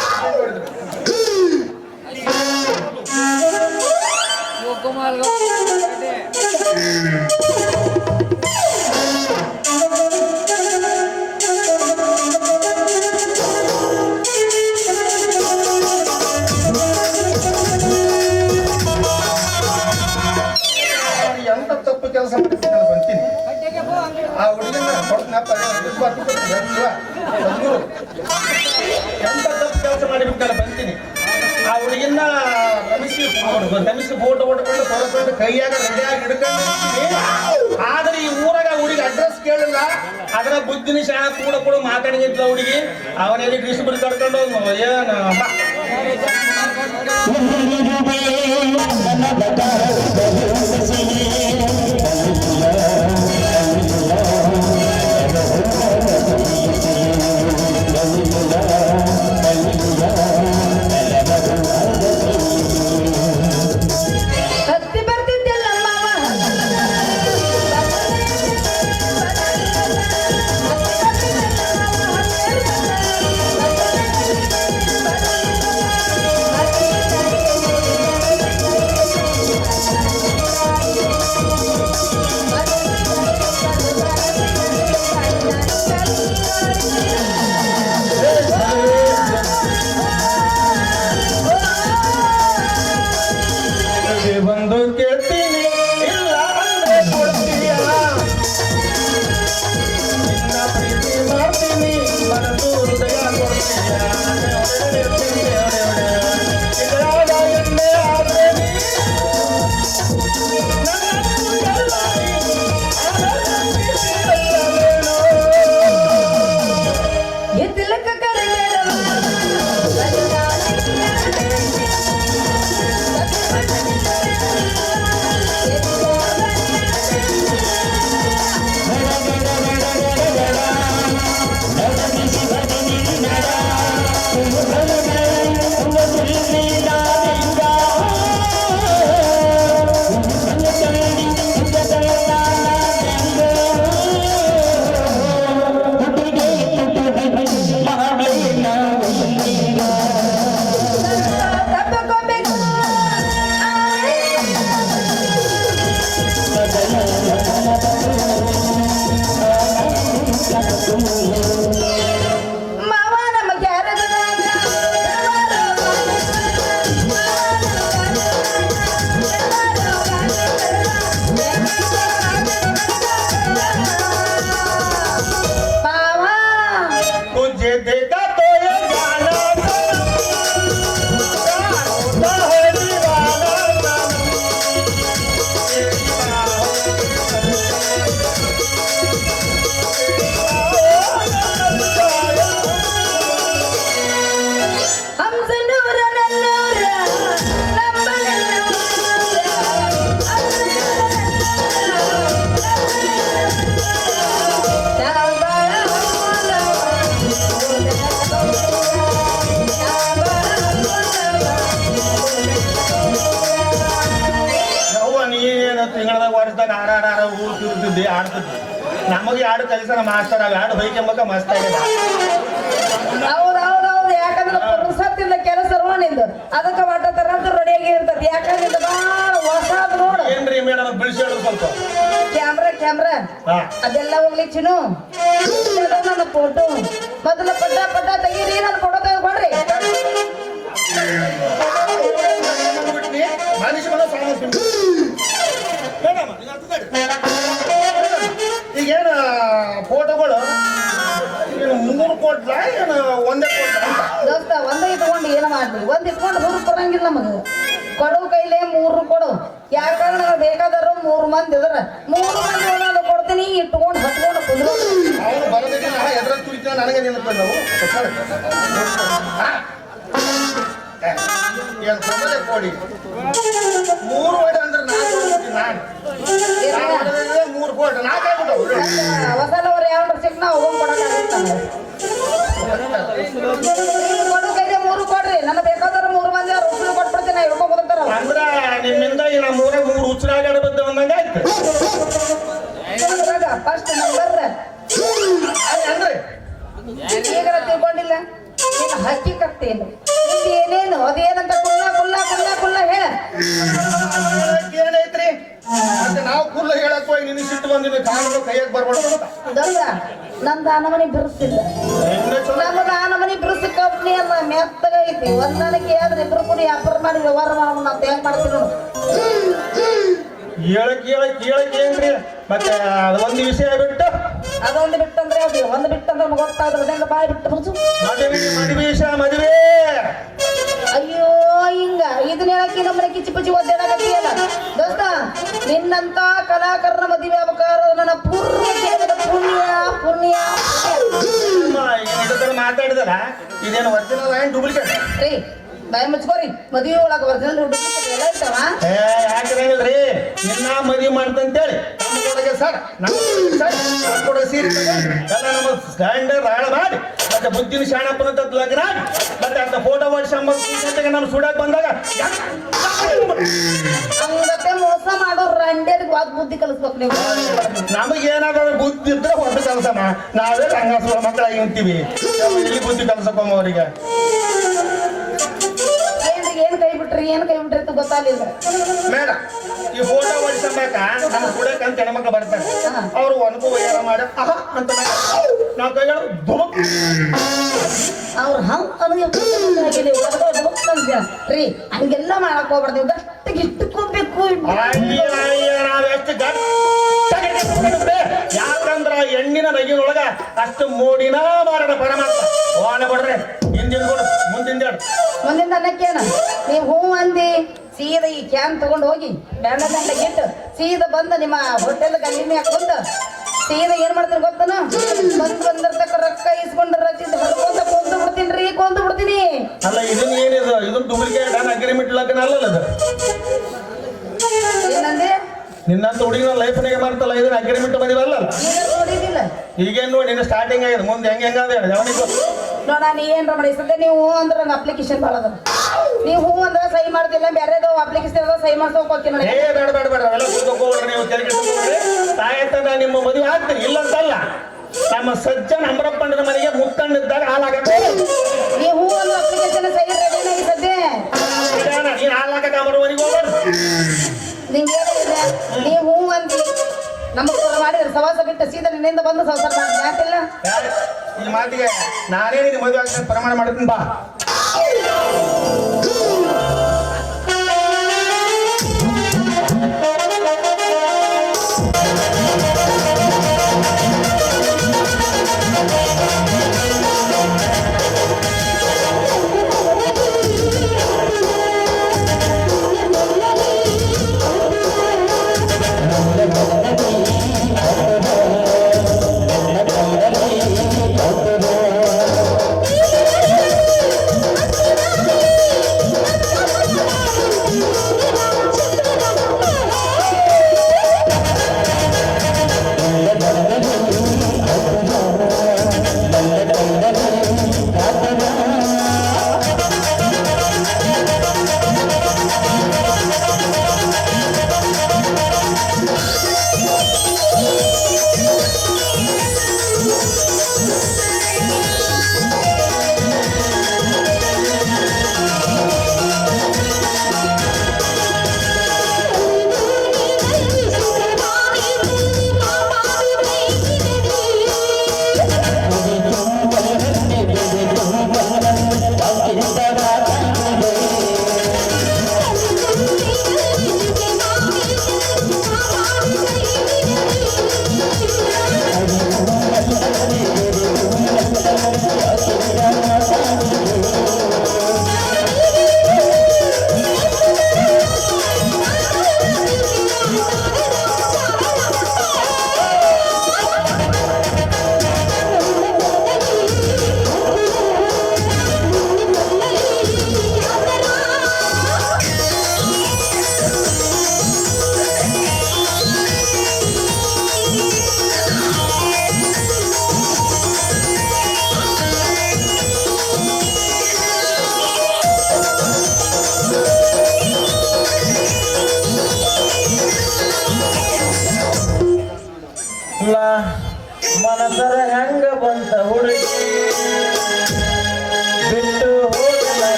ಎಂತ ತಪ್ಪು ಕೆಲಸ ಮಾಡ್ತೀನಿ ಬಂತೀನಿ ಆ ಹುಡುಗಿನ ಎಂತ ತಪ್ಪು ಕೆಲಸ ಮಾಡಿಬಿಟ್ಟಲ್ಲ ಬಂತೀನಿ ಆ ಹುಡುಗಿನ ರಮಿಸಿ ಫೋಟೋ ಹೊಡ್ಕೊಂಡು ತೊಳ್ಕೊಂಡು ಕೈಯಾಗ ರೆಡಿಯಾಗಿ ಹಿಡ್ಕೊಂಡು ಆದ್ರೆ ಈ ಊರಾಗ ಹುಡುಗಿ ಅಡ್ರೆಸ್ ಕೇಳಿಲ್ಲ ಅದರ ಬುದ್ಧಿನ ಶಾಹ ಕೂಡ ಮಾತಾಡಿದ್ಲ ಹುಡುಗಿ ಅವನಲ್ಲಿ ಡಿಸ್ಟ್ರಿಬ್ಯೂಟ್ ಕರ್ಕೊಂಡು ಏನು ಬಂದು ಕೇಳ್ತೀನಿ ಇಲ್ಲ ಅಂದ್ರೆ ಕೊಡ್ತೀಯ ನಿನ್ನ ಪ್ರೀತಿ ಮಾಡ್ತೀನಿ ಮನಸ್ಸು ಹೃದಯ ಕೊಡ್ತೀಯ ಎಣ್ಣೆ ಆದ್ರೆ ಕುಂತಿದ್ದಿ ಆಡ್ತಿದ್ವಿ ನಮಗೆ ಹಾಡು ಕಲಿಸ ಮಾಸ್ಟರ್ ಆಗ ಹಾಡು ಬೈಕೆಂಬಕ ಮಸ್ತ್ ಆಗಿದೆ ಹೌದೌದೌದು, ಯಾಕಂದ್ರೆ ಪುರುಸತ್ತಿಲ್ಲ ಕೆಲಸ ನಿಂದು ಅದಕ್ಕೆ ಒಟ್ಟ ತರಂತ ರೆಡಿಯಾಗಿ ಇರ್ತದೆ. ಯಾಕಂದ್ರೆ ಇದು ಭಾಳ ಹೊಸಾದ್ ನೋಡು. ಏನ್ರಿ ಮೇಡಮ್ ಬಿಳಿಸಿ ಹೇಳು ಸ್ವಲ್ಪ ಕ್ಯಾಮ್ರಾ ಹಾ ಅದೆಲ್ಲ ಹೋಗ್ಲಿ ಚಿನ್ನು. ಇದು ನನ್ನ ಫೋಟೋ ಮೊದಲ ಪಟ್ಟ ತೆಗೀರಿ, ನನ್ನ ಫೋಟೋ ತೆಗೆದುಕೊಡ್ರಿ. ಈಗೇನು ಫೋಟೋಗಳು ಏನು 3 ಕೊಟ್ಲ ಏನು ಒಂದೇ ಕೊಟ್ಲ ಅಂತ ದೋಸ್ತ ಒಂದೇ ಇಟ್ಕೊಂಡು ಏನು ಮಾಡ್ಲಿ, ಒಂದ್ ಇಟ್ಕೊಂಡು 3 ಕೊಡಂಗಿಲ್ಲ ನಮಗೆ. ಕೊಡು ಕೈಲೇ 3 ಕೊಡು. ಯಾಕಂದ್ರೆ ನನಗೆ ಬೇಕಾದರೂ 3 ಮಂದಿ ಇದ್ರ 3 ಮಂದಿ ಒಂದೊಂದು ಕೊಡ್ತೀನಿ, ಇಟ್ಕೊಂಡು ಹತ್ಕೊಂಡು ಕುಂದ್ರು. ಅವನು ಬರೋದಿಲ್ಲ ಎದ್ರ ತುಳಿತ ನನಗೆ ನೆನಪು ನಾವು ಏನು ಕೊಡದೆ ಕೊಡಿ 3 ವಡೆ ಅಂದ್ರೆ ನಾನು 3 ಕೋಟಿ 4 ಆಗ್ಬಿಟ್ಟವು ಹೊಸಲವ್ರು ಯಾವ ಸಿಕ್ ನಾವು ಹೋಗಿ ಕೊಡೋಕ್ಕಾಗತ್ತ. ಕೊಡು ಕೈಲೇ 3 ಕೊಡ್ರಿ, ನನ್ನ ಬೇಕಾದ್ರೆ 3 ಮಂದಿ ಅವ್ರು ಉಸುಳು ಕೊಟ್ಬಿಡ್ತೀನಿ, ಹಿಡ್ಕೊಂಡು ಹೋಗ್ತಾರ. ಅಂದ್ರ ನಿಮ್ಮಿಂದ ಈ ನಮ್ಮ ಊರಾಗ 3 ಹುಚ್ಚರಾಗಾಡ ಬದ್ದ ಒಂದಂಗ ಆಯ್ತು ಅದ್ರಾಗ ಫಸ್ಟ್ ನಂಬರ್ ಅಂದ್ರೆ ಈಗರ ತಿಳ್ಕೊಂಡಿಲ್ಲ, ನೀನು ಹಕ್ಕಿ ಕಟ್ತೇನು ನಿಂದು ಏನೇನು ಅದೇನಂತ ಕುಲ್ಲ ಹೇಳ. ಏನೈತ್ರಿ ಮತ್ತೆ ನಾವು ಕುಲ್ಲ ಹೇಳಕ್ ಹೋಗಿ ನಿನ್ನ ಸಿಟ್ಟು ಬಂದಿನ ಕಾಣಲು ಕೈಯಾಗ ಬರ್ಬಾರ್ದು ಅಂತ ದೊಡ್ಡ ನಂದು ಆನಮನಿ ಬಿರುಸಿಲ್ಲ, ನಮ್ಮದು ಆನಮನಿ ಬಿರುಸು ಕಂಪ್ನಿ ಅಲ್ಲ, ಮೆತ್ತಗೈತಿ. ಒಂದನಕ್ಕೆ ಆದ್ರೆ ಇಬ್ರು ಕೂಡ ವ್ಯಾಪಾರ ಮಾಡಿ ವ್ಯವಹಾರ ಮಾಡ ನಾವು ಹೆಂಗ್ ಮಾಡ್ತೀವಿ ನೋಡು. ಕೇಳಕ್ ಏನ್ರಿ ಮತ್ತೆ ಅದೊಂದು ವಿಷಯ ಬಿಟ್ಟು ಅದೊಂದು ಬಿಟ್ಟಂದ್ರೆ ಅದು ಒಂದು ಬಿಟ್ಟಂದ್ರೆ ನಮ್ಗೆ ಗೊತ್ತಾದ್ರೆ ಅದಂಗ ಬಾಯಿ ಬಿಟ್ಟು ಬರ್ಸು. ಮದುವೆ ವಿಷಯ ಮದುವೆ ಅಯ್ಯೋ ಹಿಂಗ ಇದನ್ನ ಹೇಳಕ್ಕೆ ನಮ್ಮನೆ ಕಿಚ್ಚಿ ಪಚ್ಚಿ ಒದ್ದಾಡಕತ್ತೀಯಲ್ಲ ದೋಸ್ತ. ನಿನ್ನಂತ ಕಲಾಕಾರನ ಮದುವೆ ಆಗ್ಬೇಕಾರ ನನ್ನ ಪೂರ್ವ ಜೀವನದ ಪುಣ್ಯ ಮಾತಾಡಿದಲ್ಲ ಇದೇನು ಒರಿಜಿನಲ್ ಏನ್ ಡೂಪ್ಲಿಕೇಟ್ ರೀ. ಬಾಯಿ ಮುಚ್ಕೋರಿ, ಮದುವೆ ಒಳಗೆ ಒರಿಜಿನಲ್ ಡೂಪ್ಲಿಕೇಟ್ ಎಲ್ಲ ಇರ್ತಾವ. ಯಾಕಂದ್ರಿ ನಿನ್ನ ಮದುವೆ ಮಾಡ್ತಂತೇಳಿ ನಮ್ಮೊಳಗೆ ಸರ್ ನಮ್ಮ ಸೀರೆ ಎಲ್ಲ ನಮ್ಮ ಸ್ಟ್ಯಾಂಡರ್ಡ್ ಹಾಳು ಮಾಡಿ ಮತ್ತೆ ಬುದ್ಧಿನ ಶಾಣಪ್ಪನ ಲಗ್ನ ಮತ್ತೆ ಅಂತ ಫೋಟೋ ಹೊಡಿಸಿ ನಮ್ಮ ಸುಡಕ್ ಬಂದಾಗ ಹಂಗತ್ತೆ ಮೋಸ ಮಾಡೋ ರಂಡ್ಯರಿಗೆ ವಾದ್ ಬುದ್ಧಿ ಕಲಿಸ್ಬೇಕು ನೀವು. ನಮಗೇನಾದ್ರೂ ಬುದ್ಧಿ ಇದ್ರೆ ಹೊಸ ಕೆಲಸ ನಾವೇ ರಂಗಾಸುರ ಮಕ್ಕಳಾಗಿ ಅಂತೀವಿ ಇಲ್ಲಿ ಬುದ್ಧಿ ಕಲ್ಸಕ್ಕೊಮ್ಮ ಅವರಿಗೆ ಏನ್ ಕೈ ಬಿಟ್ರಿ ಅಂತ ಗೊತ್ತಾಗಲಿಲ್ಲ. ಮೇಡಮ್ ಈ ಫೋಟೋ ಹೊಡಿಸಬೇಕ ನಮ್ಮ ಸುಡಕಂತ ಹೆಣ್ಮಕ್ಳು ಬರ್ತಾರೆ ಅವ್ರು ಅನುಭವ ಏನ ಮಾಡ ಅಂತ ನಾವು ಕೈ ಧುಮಕ್ ಅವ್ರು ರೀ ಹಂಗೆಲ್ಲ ಮಾಡಕ್ ಹೋಗ್ಬಾರ್ದು, ಗಟ್ಟಿಗೆ ಇಟ್ಟುಕೋಬೇಕು. ನಾವ್ ಎಷ್ಟು ಗಟ್ಟಿಗೆ ಯಾಕಂದ್ರ ಹೆಣ್ಣಿನ ನಗಿನೊಳಗ ಅಷ್ಟು ಮೋಡಿನ ಮಾರಣ ಪರಮಾತ್ಮ ಓಣ ಬಿಡ್ರಿ ಹಿಂದಿನ ಕೊಡು ಮುಂದಿನ ಅನ್ನಕ್ಕೇನ ನೀವು ಹೂ ಅಂದಿ ಸೀದಾ ಈ ಕ್ಯಾನ್ ತಗೊಂಡು ಹೋಗಿ ಬ್ಯಾಂಡ ಗಿಟ್ಟು ಸೀದಾ ಬಂದು ನಿಮ್ಮ ಹೋಟೆಲ್ ಗಂಡಿನ ಹಾಕೊಂಡು ಸೀದಾ ಏನ್ ಮಾಡ್ತೀನಿ ಗೊತ್ತನ ಬಂದಿರ್ತಕ್ಕ ರೊಕ್ಕ ಇಸ್ಕೊಂಡು ರಚಿತ ಕೊಂದು ಬಿಡ್ತೀನಿ. ಅಲ್ಲ ಇದನ್ನ ಏನಿದು ಇದನ್ನ ಡೂಪ್ಲಿಕೇಟ್ ಅಗ್ರಿಮೆಂಟ್ ಲಗ್ನ ಅಲ್ಲಲ್ಲ ಅದು ಏನಂದೆ ನಿನ್ನಂತ ಹುಡುಗಿನ ಲೈಫ್ನಾಗೆ ಮಾಡ್ತಲ್ಲ ಇದನ್ನ ಅಗ್ರಿಮೆಂಟ್ ಬಂದಿವಲ್ಲ ನೋಡಿದಿಲ್ಲ. ಈಗೇನು ನೋಡಿ ನಿನ್ನ ಸ್ಟಾರ್ಟಿಂಗ್ ಆಗಿದೆ ಮುಂದೆ ಹೆಂಗಾದ ಅವನಿಗೆ ನೋಡ ನೀ ಏನ್ರ ಮಾಡಿ ಸದ್ಯ ನೀವು ಹೂ ಅಂದ್ರೆ ನಂಗೆ ಅಪ್ಲಿಕೇಶನ್ ಭಾಳ ಅದ. ನೀವು ಹೂ ಅಂದ್ರೆ ಸಹಿ ಮಾಡ್ತಿಲ್ಲ, ಬೇರೆದು ಅಪ್ಲಿಕೇಶನ್ ಅದ ಸಹಿ ಮಾಡ್ಸೋಕೆ ಹೋಗ್ತೀನಿ ನೋಡಿ. ಬೇಡ ಅವೆಲ್ಲ ಕೂತ್ಕೋಳ್ರಿ ನೀವು ತಾಯತ್ತದ ನಿಮ್ಮ ಮದುವೆ ಆಗ್ತೀನಿ ಇಲ್ಲಂತಲ್ಲ. ನಮ್ಮ ಸಜ್ಜನ್ ಅಮರಪ್ಪಣ್ಣನ ಮನೆಗೆ ಮುತ್ತಣ್ಣಿದ್ದಾಗ ಹಾಲಾಗತ್ತೆ ನೀವು ಹೂ ಅಂದ್ರೆ ಅಪ್ಲಿಕೇಶನ್ ಸಹಿ ರೆಡಿನಾಗಿ ಸದ್ಯ ನೀನು ಹಾಲಾಗಕ್ಕೆ ಅಮರ ಮನೆಗೆ ಹೋಗ್ಬಾರ್ದು. ನಿಂಗೆ ಏನಿದೆ ನೀವು ಹೂ ಅಂತಿ ನಮಗೆ ಮಾಡಿದ್ರೆ ಸವಾಸ ಬಿಟ್ಟು ಸೀದಾ ನಿನ್ನಿಂದ ಬಂದು ಸಂಸಾರ ಮಾಡಿ ಯಾಕಿಲ್ಲ. ಈ ಮಾತಿಗೆ ನಾನೇ ನಿನ್ನ ಮದುವೆ ಆಗ್ತೀನಿ ಪ್ರಮಾಣ ಮಾಡ್ತೀನಿ ಬಾ.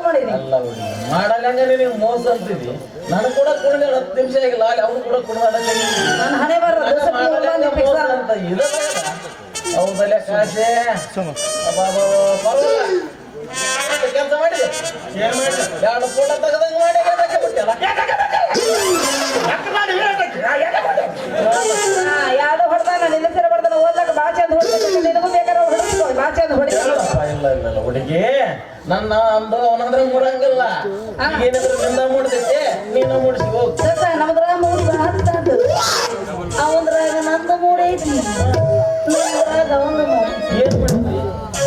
ಮಾಡಿರಿ ಅಲ್ಲ ಹುಡುಗಿ ಮಾಡಲ್ಲಂಗ ನೀನು ಮೋಸ ಅಂತಿದಿ ನನಗೆ ಕೂಡ ಕುಡಿದ 10 ನಿಮಿಷ ಆಗಿಲ್ಲ ಅಲ್ಲಿ ಅವ್ನು ಕೂಡ ಕುಡಿದ ನನ್ನ ಹಣೆ ಬರ ಮೋಸ ಅಂತ ಇದು ಹೌದಲ್ಲೇ ಕಾಸೆ ಕೆಲಸ ಮಾಡಿದೆ ಏನ್ ಮಾಡಿ 2 ಫೋಟೋ ತೆಗೆದಂಗ ಮಾಡಿ ಯಾವ್ದೋ ಹೊಡೆದಾನ ನಿನ್ನ ಸರ ಹೊಡೆದಾನ ಓದ್ಲಕ್ಕ ಬಾ ಚಂದ ಹೊಡೆದ ನಿನಗೂ ಬೇಕಾದ್ರೆ ಹೊಡೆದು ಬಾ ಚಂದ ಹೊಡಿ ಇಲ್ಲ ಹುಡುಗಿ ನನ್ನ ಅಂದು ಅವನಂದ್ರೆ ಮೂಡಂಗಿಲ್ಲ ಏನಾದ್ರು ನಿಂದ ಮೂಡ್ತೈತೆ ನೀನು ಮೂಡಿಸಿ ಹೋಗ್ ನಮ್ದ್ರಾಗ ಮೂಡಿ ಹತ್ತದು ಅವಂದ್ರಾಗ ನಂದು ಮೂಡಿ ಐತಿ ನಮ್ದ್ರಾಗ ಅವನು ಮೂಡಿ ಏನ್ ಮಾಡ್ತಿ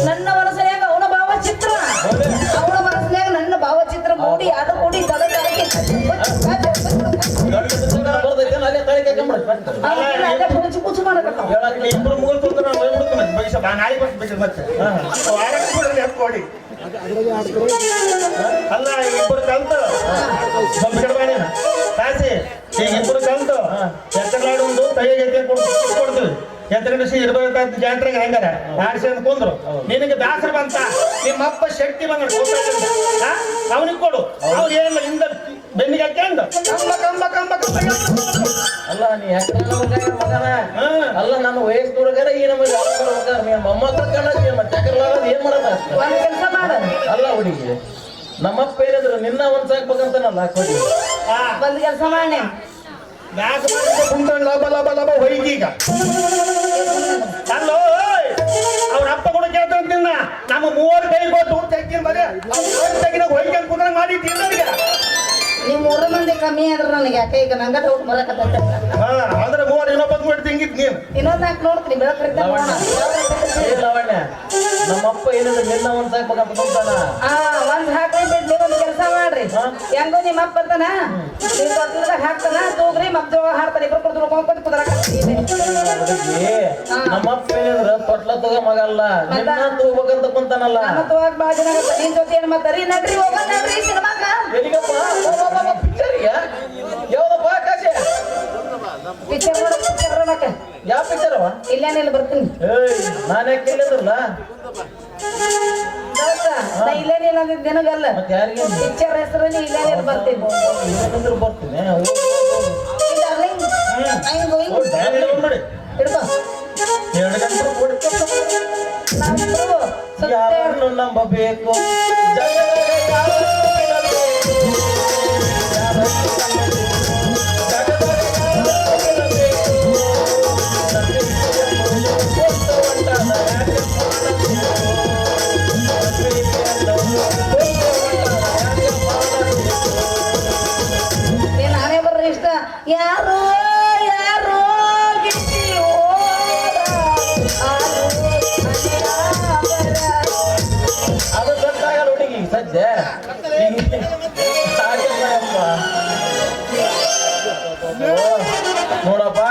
ನನ್ನ ಮನಸ್ಸಿನಾಗ ಅವನ ಭಾವಚಿತ್ರ ಅವನ ಮನಸ್ಸಿನಾಗ ನನ್ನ ಭಾವಚಿತ್ರ ಮೂಡಿ ಅದು ಮೂಡಿ ಬರ್ತೈತೆ ಅಲ್ಲೇ ತಳಿಕೆ ಪುಚ್ಚು ಪುಚ್ಚು ಮಾಡಕತ್ತಾವ ಹೇಳಕ್ ನೀ ಇಬ್ರು ಮೂರು ತೊಂದ್ರೆ ನಾವು ಹೋಗ್ಬಿಡ್ತು ಮತ್ತೆ ಬೈಸ ನಾಳೆ ಬರ್ಬೇಕು ಮತ್ತೆ ವಾರಕ್ಕೆ ಬಿಡ್ರಿ ಕೊಡಿ ಅಲ್ಲ ಈಗ ಇಬ್ಬರು ಕಲ್ತು ಸ್ವಲ್ಪ ಗಿಡಬಾಣಿ ಕಾಸಿ ಈಗ ಇಬ್ಬರು ಕಲ್ತು ಎತ್ತಲಾಡು ಒಂದು ಕೈಗೆ ಕೊಡ್ತೀವಿ ಎತ್ತರಿಸಿ ಇರ್ಬೇಕಾದ ಜಾತ್ರೆಗೆ ಹೆಂಗಾರ ಆಡಿಸಿ ಅಂತ ಕೊಂದ್ರು ನಿನಗೆ ದಾಸರ ಬಂತ ನಿಮ್ಮಪ್ಪ ಶಕ್ತಿ ಬಂದ ಅವನಿಗೆ ಕೊಡು ಅವ್ರು ಏನಿಲ್ಲ ಹಿಂದ ಬೆನ್ನಿಗೆ ಹಾಕ್ಯಂಡು ಕಂಬ ಕಂಬ ಕಂಬ ಕಂಬ ಅಲ್ಲ ನೀ ಮಗನ ಅಲ್ಲ ನನ್ನ ವಯಸ್ಸು ಹುಡುಗರ ಈ ನಮಗೆ ಹೋಗಾರ ನೀನ್ ಮೊಮ್ಮಕ್ಕಳ ಕಂಡ ಮತ್ತೆ ಏನ್ ಮಾಡದ ಒಂದ್ ಕೆಲಸ ಮಾಡ ಅಲ್ಲ ಹುಡುಗಿ ನಮ್ಮಪ್ಪ ಏನಿದ್ರು ನಿನ್ನ ಒಂದ್ ಸಾಕ್ಬೇಕಂತನಲ್ಲ ಕೊಡಿ ಒಂದ್ ಕೆಲಸ ಮಾಡಿ ನಾಲ್ಕು ಮಾಡಿದ್ರೆ ಕುಂತ್ಕೊಂಡು ಲಾಭ ಲಾಭ ಲಾಭ ಹೊಯ್ಗೀಗ ಅಲ್ಲೋ ಅವ್ರ ಅಪ್ಪ ಕೂಡ ಕೇಳ್ತಾನ ನಮ್ಮ 3 ಕೈ ಕೊಟ್ಟು ತೆಗಿನ ಬರೀ ತೆಗಿನ ಹೊಯ್ಗೆ ಕುಂದ್ರ ಮಾಡಿ ತಿನ್ನೋರಿಗೆ ನೀವು 3 ಮಂದಿ ಕಮ್ಮಿ ಆದ್ರೆ ನನಗೆ ಯಾಕೆ ಈಗ ನಂಗ ಡೌಟ್ ಬರಕತ್ತ ಅಂದ್ರೆ 3 ಇನ್ನೊಬ್ಬ ಮಾಡಿ ತಿಂಗಿದ್ ನೀನು ಇನ್ನೊಂದ್ ನಾಲ್ಕು ನೋಡ್ತೀನಿ ಬೆಳಕರಿದ್ದ ಲಾವಣ್ಯ ನಮ್ಮಪ್ಪ ಏನಿದ್ರು ನಿನ್ನ ಒಂದ್ ಸಾಕ್ಬೇಕಂತ ಕುಂತಾನ ಒಂದ್ ಹಾಕ್ರಿ ಬಿಡ್ಲಿ ಒಂದ್ ಕೆಲಸ ಮಾಡ್ರಿ ಹೆಂಗೋ ನಿಮ್ಮ ಅಪ್ಪ ಬರ್ತಾನ ನೀವು ತೊಟ್ಲದಾಗ ಹಾಕ್ತಾನ ತೂಗ್ರಿ ಮಕ್ಕಳು ಹಾಡ್ತಾನೆ ಇಬ್ರು ಕುಡಿದು ಕೊಂಡ್ಕೊಂಡು ಕುದ್ರಾಕತ್ತೀನಿ ಹುಡುಗಿ ನಮ್ಮಪ್ಪ ಏನಿದ್ರು ತೊಟ್ಲ ತಗೋ ಮಗಲ್ಲ ನಿನ್ನ ತಗೋಬೇಕಂತ ಕುಂತಾನಲ್ಲ ನಮ್ಮ ತೋಗ ಬಾಜಿನ ನಿನ್ ಜೊತೆ ಏನ್ ಮಾತಾರಿ ನಡ್ರಿ ಹೋಗೋಣ ನಡ್ರಿ ಸಿನಿಮಾಗ ಎಲ್ಲಿಗಪ್ಪ ಪಿಕ್ಚರ್ಗೆ ಯಾವ್ದಪ್ಪ ಕಾಸೆ ಪಿಕ್ಚರ್ ನೋಡಕ್ ಯಾವ ಪಿಕ್ಚರ್ ಅವ ಇಲ್ಲೇನಿಲ್ಲ ಬರ್ತೀನಿ ನಾನು ಯಾಕೆ ಕೇಳಿದ್ರಲ್ಲ ನಾ ಇಲ್ಲೇನಿಲ್ಲ ಅಂದಿದ್ ನಿನಗಲ್ಲ ಮತ್ತೆ ಯಾರಿಗೆ ಪಿಕ್ಚರ್ ಹೆಸರಲ್ಲಿ ಇಲ್ಲೇನಿಲ್ಲ ಬರ್ತೀನಿ ಬರ್ತೀನಿ ನೋಡಿ ಹಿಡ್ಕೋ 2 ಗಂಟೆ ಕೊಡ್ತೀನಿ ನಾವಿಬ್ರು ಯಾರನ್ನು ನಂಬಬೇಕು ಜಗದಾಗ ಯಾರನ್ನು ಬಿಡಬೇಕು? ಜಗದಾಗ ಯಾರನ್ನು ಬಿಡಬೇಕು? ನಂಬಿಕೆಯನ್ನು ಕೊಟ್ಟು ಹೊಂಟಾದ ಯಾಕೆ ಮಾಡಬೇಕು? ನಾನೇ ಬರ್ರಿ ಇಷ್ಟ ಯಾರೋ ಯಾರೋ ಅದು ಗೊತ್ತಾಗಲ್ಲ ಹುಡುಗಿ ಸದ್ಯ ನೋಡಪ್ಪ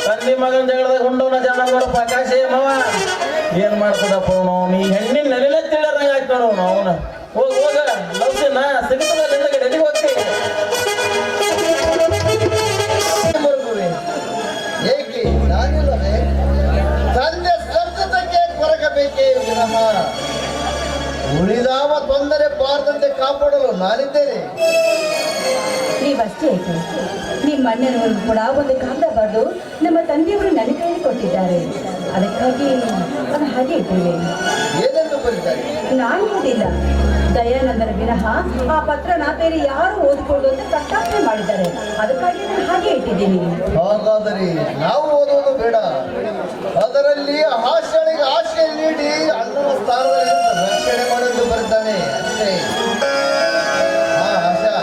ತಂದಿ ಮಗನ ಜಗಳದಾಗ ಉಂಡವನ ಜನ ನೋಡಪ್ಪ ಕಾಶಿ ಮಾವ ಏನ್ ಮಾಡ್ತದಪ್ಪ ಅವನು ನೀ ಹೆಣ್ಣಿನ ನೆಲೆಲ್ಲ ತಿಳ್ಳರಂಗ ಆಯ್ತು ನೋಡು ಅವನು ಹೋಗ ಲವ್ಸಿನ ಸಿಗ್ತದ ಹಿಂದಗಡೆ ಎಲ್ಲಿಗೆ ಹೋಗ್ತಿ ಏಕೆ ನಾನಿಲ್ಲವೇ ತಂದೆ ಸ್ವಚ್ಛತೆಗೆ ಕೊರಗಬೇಕೇ ವಿನಃ ಉಳಿದಾವ ತೊಂದರೆ ಬಾರದಂತೆ ಕಾಪಾಡಲು ನಾನಿದ್ದೇನೆ. ನೀವಷ್ಟೇ ಐತೆ ನಿಮ್ಮ ಅಣ್ಣನವರು ಕೂಡ ಒಂದು ಕಾಗದ ಬರೆದು ನಮ್ಮ ತಂದೆಯವರು ನನ್ನ ಕೈಯಲ್ಲಿ ಕೊಟ್ಟಿದ್ದಾರೆ ಅದಕ್ಕಾಗಿ ಅದು ಹಾಗೆ ಇದ್ದೇವೆ ಏನೆಂದು ಬರೀತಾರೆ? ನಾನು ಓದಿಲ್ಲ ದಯಾನಂದನ ವಿನಃ ಆ ಪತ್ರನ ಬೇರೆ ಯಾರು ಓದಿಕೊಂಡು ಅಂತ ಕಟ್ಟಾಪಣೆ ಮಾಡಿದ್ದಾರೆ ಅದಕ್ಕಾಗಿ ನಾನು ಹಾಗೆ ಇಟ್ಟಿದ್ದೀನಿ ಹಾಗಾದರೆ ನಾವು ಓದುವುದು ಬೇಡ, ಅದರಲ್ಲಿ ಆಶೆಗಳಿಗೆ ಆಶ್ರಯ ನೀಡಿ ಅಣ್ಣನ ಸ್ಥಾನದಲ್ಲಿ ರಕ್ಷಣೆ ಮಾಡುವುದು ಬರುತ್ತಾನೆ ಅಷ್ಟೇ. ಆಶಾ,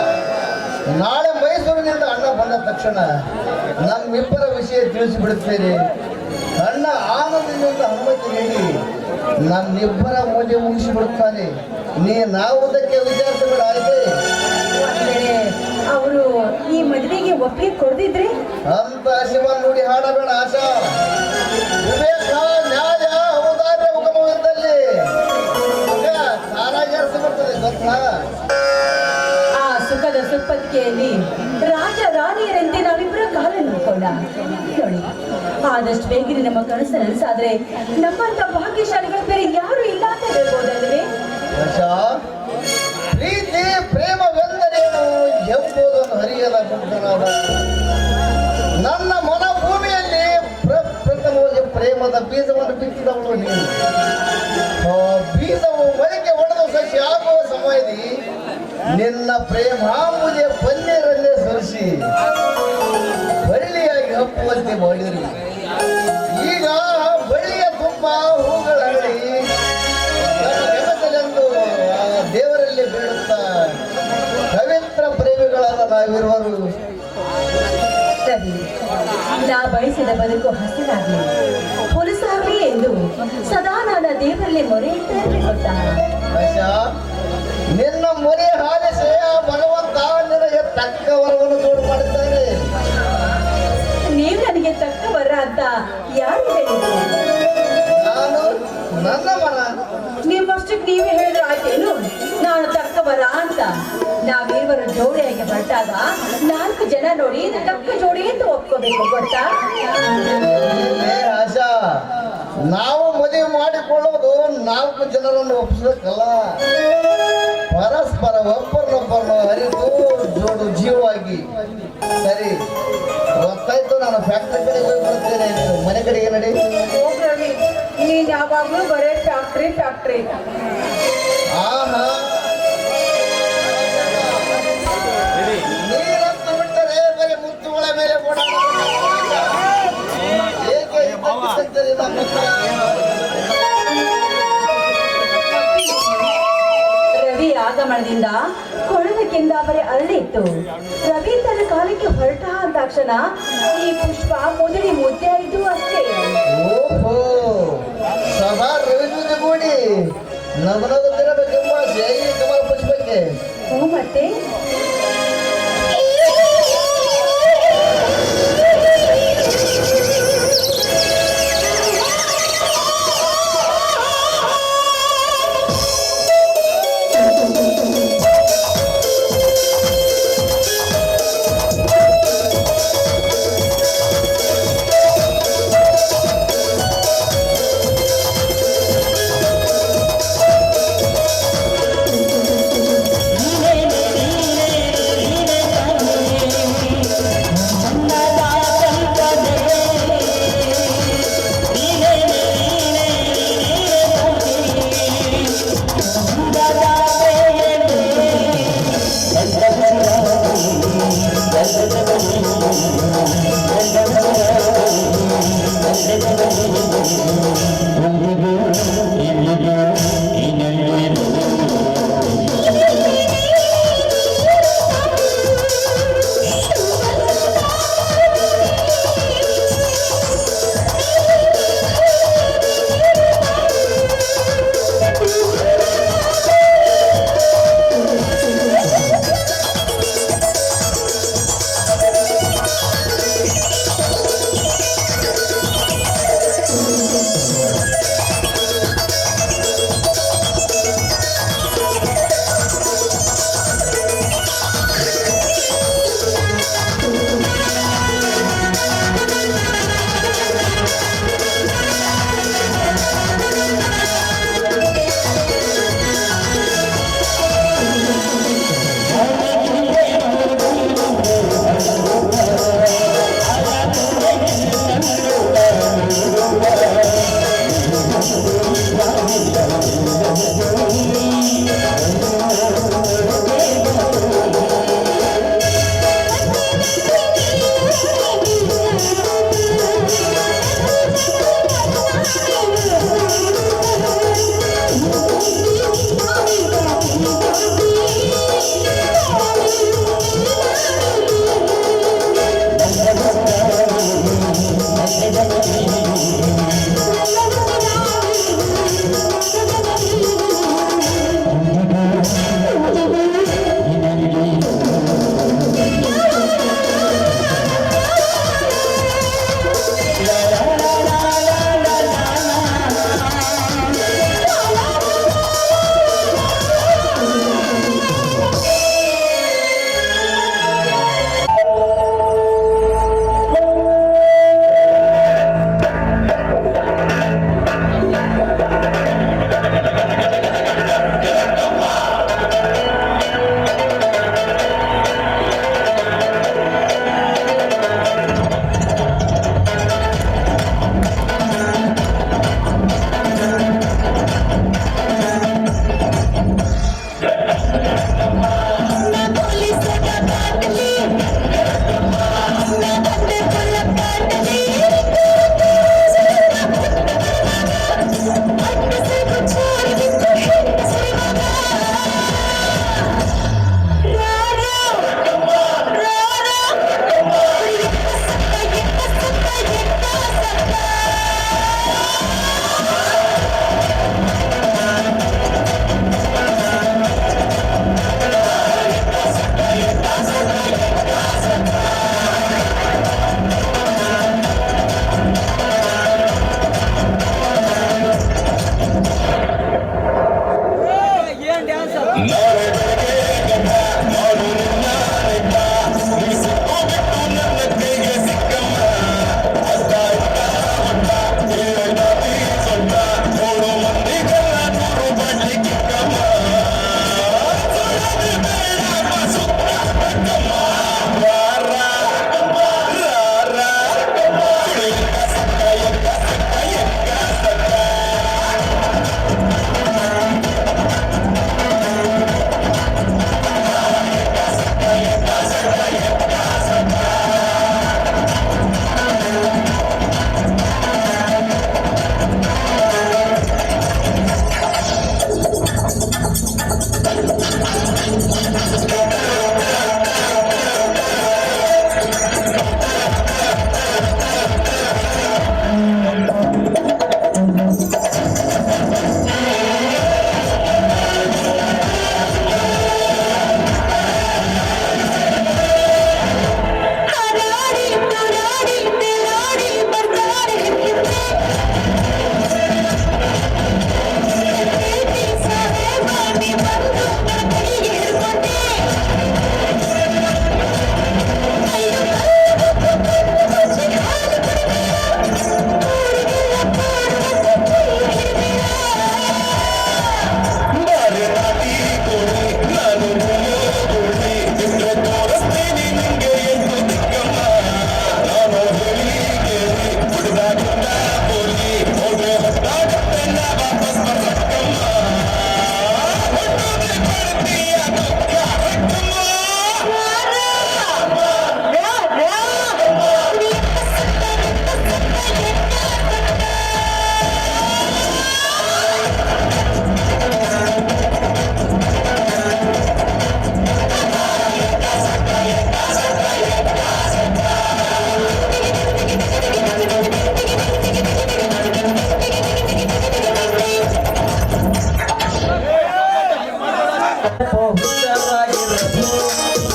ನಾಳೆ ಮೈಸೂರಿನಿಂದ ಅಣ್ಣ ಬಂದ ತಕ್ಷಣ ನಮ್ಮಿಬ್ಬರ ವಿಷಯ ತಿಳಿಸಿಬಿಡುತ್ತೇನೆ. ಅಣ್ಣ ಆನಂದದಿಂದ ಅನುಮತಿ ನೀಡಿ ನಮ್ಮಿಬ್ಬರ ಮದುವೆ ಮುಗಿಸಿಬಿಡುತ್ತಾನೆ. ನಾವುದಕ್ಕೆ ವಿಚಾರಿಸಬೇಡ ಆಯ್ತೆ. ಅವರು ಈ ಮದುವೆಗೆ ಒಪ್ಪಿಗೆ ಕೊಡ್ದಿದ್ರೆ ಅಂತ ಶಿವನ್ ನುಡಿ ಹಾಡಬೇಡ ಆಶಾ. ವಿವೇಕ, ನ್ಯಾಯ, ಔದಾರ್ಯ ಉಗಮವಿದ್ದಲ್ಲಿ ಸಾರಾಗೇರಿಸಿಬಿಡ್ತದೆ ಗೊತ್ತಾ? ಆ ಸುಖದ ಸುಪ್ಪತ್ತಿಗೆಯಲ್ಲಿ ರಾಜ ರಾಣಿಯರಂತೆ ನಾವಿಬ್ಬರ ಕಾಲ ನೋಡ್ಕೊಂಡ ನೋಡಿ ಆದಷ್ಟು ಬೇಗನೆ ನಮ್ಮ ಕನಸು ನನಸಾದ್ರೆ ನಮ್ಮಂತ ಭಾಗ್ಯಶಾಲಿಗಳ ಬೇರೆ ಯಾರು ಇಲ್ಲ ಅಂತ ಹೇಳ್ಬೋದಲ್ವೇ ಆಶಾ, ಪ್ರೀತಿ ಮುಗ್ಧನಾದ. ನನ್ನ ಮನ ಭೂಮಿಯಲ್ಲಿ ಪ್ರಥಮವಾಗಿ ಪ್ರೇಮದ ಬೀಜವನ್ನು ಬಿತ್ತಿದವಳು ನೀನು. ಆ ಬೀಜವು ಮೊಳಕೆ ಒಡೆದು ಸಸಿ ಆಗುವ ಸಮಯದಲ್ಲಿ ನಿನ್ನ ಪ್ರೇಮಾಂಬುಜೆ ಪನ್ನೀರಲ್ಲೇ ಸರಿಸಿ ಬಳ್ಳಿಯಾಗಿ ಹಪ್ಪುವಂತೆ ಮಾಡಿರಿ. ಈಗ ಬಳ್ಳಿಯ ತುಂಬ ಹೂಗಳರಳಿ ನೆನಪಲೆಂದು ಆ ದೇವರಲ್ಲಿ ಬೀಳುತ್ತಾ ಪವಿತ್ರ ಪ್ರೇಮಿಗಳಾದ ನಾವಿರುವರು. ರವಿ, ನಾ ಬಯಸಿದ ಬದುಕು ಹಸಿರಾಗಲಿ ಹೊಲಸಾಗಲಿ ಎಂದು ಸದಾ ನನ್ನ ದೇವರಲ್ಲಿ ಮೊರೆ ಇಟ್ಟರೆ ಗೊತ್ತಾ? ಆಶಾ, ನಿನ್ನ ಮೊರೆ ಹಾಲಿಸಿ ಆ ಭಗವಂತ ನಿನಗೆ ತಕ್ಕ ವರವನ್ನು ತೋಡು ಮಾಡುತ್ತಾನೆ. ನೀವು ನನಗೆ ತಕ್ಕ ವರ ಅಂತ ಯಾರು ಹೇಳಿದ್ರು? ನಾನು ನನ್ನ ಮನ ನಿಮ್ಮಷ್ಟಕ್ಕೆ ನೀವೇ ಹೇಳಿದ್ರೆ ಆಯ್ತೇನು ನಾನು ತಕ್ಕ ವರ ಅಂತ? ನಾವಿರುವರು ಜೋಡಿಯಾಗಿ ಹೊರಟಾಗ 4 ಜನ ನೋಡಿ ಇದು ತಕ್ಕ ಜೋಡಿ ಅಂತ ಒಪ್ಕೋಬೇಕು ಗೊತ್ತಾ? ಏ ಆಶಾ, ನಾವು ಮದುವೆ ಮಾಡಿಕೊಳ್ಳೋದು 4 ಜನರನ್ನು ಒಪ್ಪಿಸಬೇಕಲ್ಲ, ಪರಸ್ಪರ ಒಬ್ಬರನ್ನೊಬ್ಬರನ್ನು ಅರಿತು ಜೋಡು ಜೀವವಾಗಿ. ಸರಿ, ಗೊತ್ತಾಯ್ತು. ನಾನು ಫ್ಯಾಕ್ಟ್ರಿ ಕಡೆಗೆ ಹೋಗಿ ಬರ್ತೇನೆ, ನೀನು ಮನೆ ಕಡೆಗೆ ನಡಿ. ಹೋಗ್ ರವಿ, ನೀನ್ ಯಾವಾಗ್ಲೂ ಬರೇ ಫ್ಯಾಕ್ಟ್ರಿ. ಆಹಾ, ನೀರಂತೂ ಬಿಟ್ಟರೆ ಬರೀ ಮುತ್ತುಗಳ ಮೇಲೆ ಓಡಾಡೋದು. ಏಕೆ ಇದ್ದಕ್ಕಿದ್ದಂತೆ ನಮ್ಮ ರವಿ ಆಗಮನದಿಂದ ಕೊಳಲಕ್ಕಿಂದ ಬರೀ ಅರಳಿತ್ತು. ರವಿ ತನ್ನ ಕಾಲಕ್ಕೆ ಹೊರಟ ಅಂದಾಕ್ಷಣ ಈ ಪುಷ್ಪ ಮೊದಲಿ ಮುದ್ದೆ ಆಯಿತು ಅಷ್ಟೇ. ಓಹೋ, ಸದಾ ರವಿಜೂತೆ ಕೂಡಿ ನಗನಗುತ್ತಿರಬೇಕೆಂಬ ಸೇಯಿ ಕಮಲ ಪುಷ್ಪಕ್ಕೆ. ಹ್ಞೂ ಮತ್ತೆ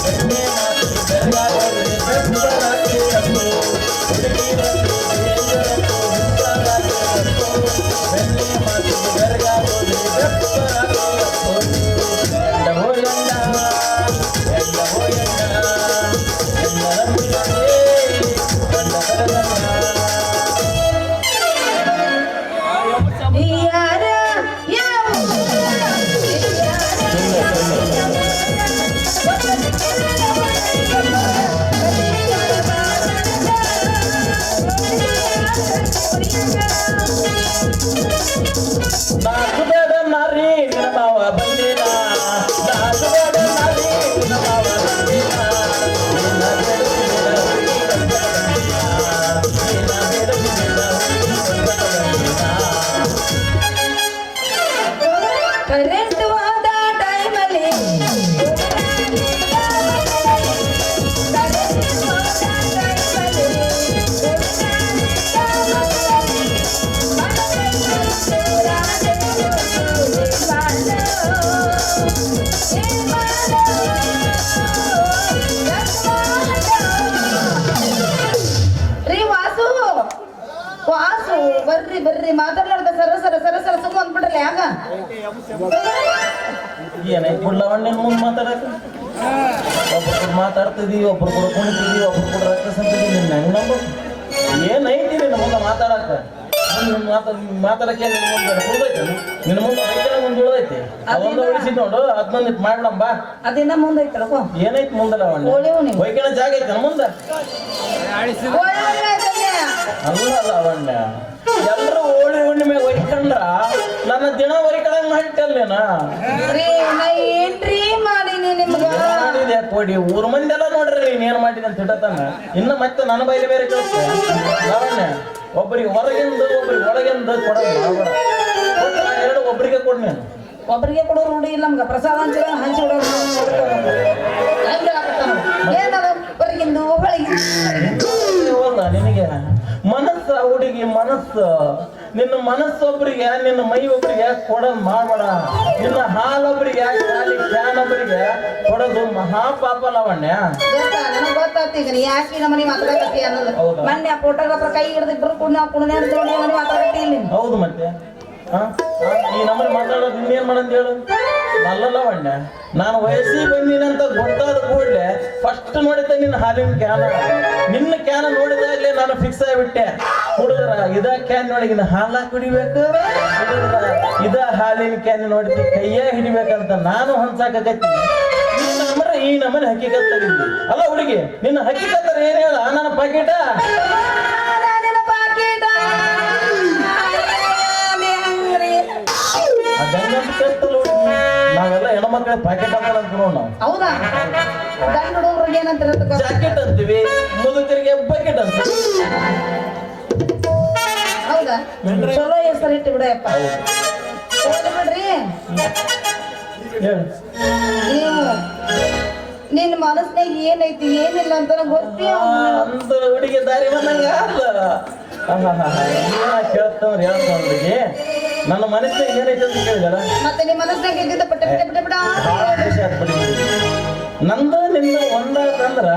ಬೆಣ್ಣೆ ಮಾತಿಗೆ ಬೆರಗಾಗೋದ್ರೆ ಬೆಪ್ಪರಾಗಿ ಕತ್ತು ಹುಡುಗಿ ಬಂದು ಬೇಜಾರತ್ತು ಹುಚ್ಚಾರಾಗಿ ಕತ್ತು ಬೆಣ್ಣೆ ಮಾತಿಗೆ ಬೆರಗಾಗೋದ್ರೆ ಬೆಪ್ಪರಾಗಿ ಕತ್ತು ಎಂಡ ಹೋಯಣ್ಣ ಎಂಡ ಹೋಯಣ್ಣ ಎಂದರ ಮುಗಿದೇ ಕಂಡ ಕರಗಣ್ಣ ಯಾರ ಯಾವ ನಾಲ್ಕು ಬೇಡ ನಾರಿ ನಿನ್ನ ಮಾವ ಬಂದಿನ ನಾಲ್ಕು ಬೇಡ ನಾರಿ ನಿನ್ನ ಮಾವ ಬಂದಿನ ನಿನ್ನ ಬೆಳಗಿನ ನಿನ್ನ ಬೆಳಗಿನ ಕರೆಂಟ್ ಹೋದ ಟೈಮಲ್ಲಿ ರೀ ವಾಸು ವಾಸು ಬರ್ರಿ ಬರ್ರಿ ಮಾತಾಡ್ಲಾರ್ದ ಸರ ಸರ ಸರ ಸರ ಸುಮ್ಮ ಅಂದ್ಬಿಡ್ರಲ್ಲ ಯಾಕ ಏನಾಯ್ತು ಬಿಡ್ಲವಣ್ಣ ಮುಂದೆ ಮಾತಾಡಕ ಒಬ್ರು ಮಾತಾಡ್ತಿದೀವಿ ಒಬ್ರು ಕೂಡ ಕುಣಿತಿದೀವಿ ಒಬ್ರು ಕೂಡ ರಕ್ತ ಸಂತಿದೀವಿ ನಿನ್ನ ಹೆಂಗ್ ನಂಬೋದು ಏನೈತಿ ನಿನ್ನ ಮುಂದೆ ಮಾತಾಡಕ ಮಾತಾಡಕ್ಕೆ ನಿನ್ನ ಮುಂದೆ ಉಳ್ದೈತೆ ನಿನ್ನ ಮುಂದೆ ಐತೆ ಮುಂದೆ ಉಳ್ದೈತಿ ಅದೊಂದು ಉಳಿಸಿದ್ ನೋಡು ಅದನ್ನೊಂದು ಮಾಡ್ಬಿಡಂ ಬಾ ಅದಿನ್ನ ಮುಂದೈತಲಕೋ ಏನೈತಿ ಮುಂದೆ ಓಳಿವು ನೀವು. ವೈಕಣ ಜಾಗ ಐತೆ ಮುಂದೆ ಅಲ್ಲ ಅವಣ್ಣ ಎಲ್ಲರೂ ಹೋಳಿ ಹುಣ್ಣಿಮೆ ಒಯ್ಕೊಂಡ್ರ ನನ್ನ ದಿನ ಒಯ್ಕೊಳಂಗ್ ಮಾಡಿಟ್ಟಲ್ಲೇನ ರೀ ನಾ ಏನ್ರೀ ಮಾಡೀನಿ ನಿಮ್ಗ ಮಾಡಿದೆ ಕೊಡಿ ಊರ್ ಮಂದಿ ಎಲ್ಲ ನೋಡ್ರಿ ನೀನ್ ಏನ್ ಮಾಡಿದೆ ಅಂತ ಇಟ್ಟತನ ಇನ್ನ ಮತ್ತೆ ನನ್ನ ಬೈಲಿ ಬೇರೆ ಕಳಿಸ್ತೆ ಲಾವಣ್ಯ ಒಬ್ಬರಿಗೆ ಹೊರಗಿಂದ ಒಬ್ಬರಿಗೆ ಒಳಗಿಂದ ಕೊಡೋದು ಎರಡು ಒಬ್ಬರಿಗೆ ಕೊಡ್ ನೀನು ಒಬ್ಬರಿಗೆ ಕೊಡೋರು ನೋಡಿ ಇಲ್ಲ ನಮ್ಗ ಪ್ರಸಾದ ಹಂಚಿದ ಹಂಚಿ ಬಿಡೋರು ಏನದು ಹೊರಗಿಂದು ಒಳಗಿಂದು ಹೋದ ನಿನಗೆ ಮನಸ್ಸ ಹುಡುಗಿ ಮನಸ್ಸು ನಿನ್ನ ಮನಸ್ಸೊಬ್ಬರಿಗೆ ನಿನ್ನ ಮೈ ಒಬ್ಬರಿಗೆ ಕೊಡೋದು ಮಾಡಬೇಡ ನಿನ್ನ ಹಾಲೊಬ್ಬರಿಗೆ ಖಾಲಿ ಕ್ಯಾನ್ ಒಬ್ಬರಿಗೆ ಕೊಡೋದು ಮಹಾಪಾಪ ಲಾವಣ್ಯ ನನಗೆ ಗೊತ್ತಾಗ್ತಿ ಈಗ ನೀ ಯಾಕೆ ನಮ್ಮ ಮನೆ ಮಾತಾಡಕತ್ತಿ ಅನ್ನೋದು ಹೌದಾ? ಮೊನ್ನೆ ಆ ಫೋಟೋಗ್ರಾಫರ್ ಕೈ ಹಿಡಿದು ಇಬ್ರು ಕುಣ್ಣ ಕುಣ್ಣ ಅಂತ ನೋಡಿ ಮನೆ ಮಾತಾಡಕತ್ತಿ ಇಲ್ಲಿ ಹೌದು ಮತ್ತೆ ಈ ನಮ್ಮನೆ ಮಾತಾಡೋದು ಇನ್ನೇನ್ ಮಾಡಂತ ಹೇಳು ನಲ್ಲವಣ್ಣ ನಾನು ವಯಸ್ಸಿಗೆ ಬಂದಿನಂತ ಗೊತ್ತಾದ ಕೂಡಲೇ ಫಸ್ಟ್ ನೋಡಿದ್ದ ನಿನ್ನ ಹಾಲಿನ ಕ್ಯಾನ ನಿನ್ನ ಕ್ಯಾನ ನೋಡಿದಾಗ್ಲೇ ನಾನು ಫಿಕ್ಸ್ ಆಗಿಬಿಟ್ಟೆ ಹುಡುಗರ ಇದ ಕ್ಯಾನ್ ಒಳಗಿನ ಹಾಲ ಕುಡಿಬೇಕು ಹುಡುಗರ ಇದ ಹಾಲಿನ ಕ್ಯಾನ್ ನೋಡಿದ ಕೈಯೇ ಹಿಡಿಬೇಕಂತ ನಾನು ಹೊಂಚಾಕತ್ತೀನಿ ಈ ನಮ್ಮನೆ ಹಕ್ಕಿಕತ್ ತೆಗಿದ್ವಿ ಅಲ್ಲ ಹುಡುಗಿ ನಿನ್ನ ಹಕ್ಕಿಕತ್ತರ ಏನ್ ಹೇಳ ನನ್ನ ಪಾಕೆಟ ನಾವೆಲ್ಲ ಹೆಣ್ಮಕ್ಳ ಪ್ಯಾಕೆಟ್ ಅಂತ ನೋಡ್ ನಾವು ಹೌದಾ ಗಂಡ ಹುಡುಗರಿಗೆ ಏನಂತ ಜಾಕೆಟ್ ಅಂತೀವಿ ಮುದುಕರಿಗೆ ಬಕೆಟ್ ಅಂತೀವಿ ಹೌದಾ ಚಲೋ ಹೆಸರು ಇಟ್ಟು ಬಿಡಪ್ಪ ಹೋಗ್ಲಿ ಬಿಡ್ರಿ ಹೇಳು ನೀವು ನಿನ್ನ ಮನಸ್ನಾಗ ಏನೈತಿ ಏನಿಲ್ಲ ಅಂತ ಗೊತ್ತೇ ಅಂತ ಹುಡುಗಿ ದಾರಿ ಬಂದಂಗ ಅಲ್ಲ ಕೇಳ್ತವ್ರು ಹೇಳ್ತವ್ರಿಗೆ ನನ್ನ ಮನಸ್ಸಿನಾಗ ಏನೈತೆ ಅಂತ ಕೇಳಿದಾರ ಮತ್ತೆ ನಿಮ್ಮ ಮನಸ್ನಾಗ ಇದ್ದಿದ್ದ ಪಟ್ಟ ಬಿಟ್ಟ ಬಿಟ್ಟ ಬಿಡ ಭಾಳ ಖುಷಿ ಆಗ್ಬಿಡಿ ನಂದು ನಿನ್ನ ಒಂದಾತಂದ್ರ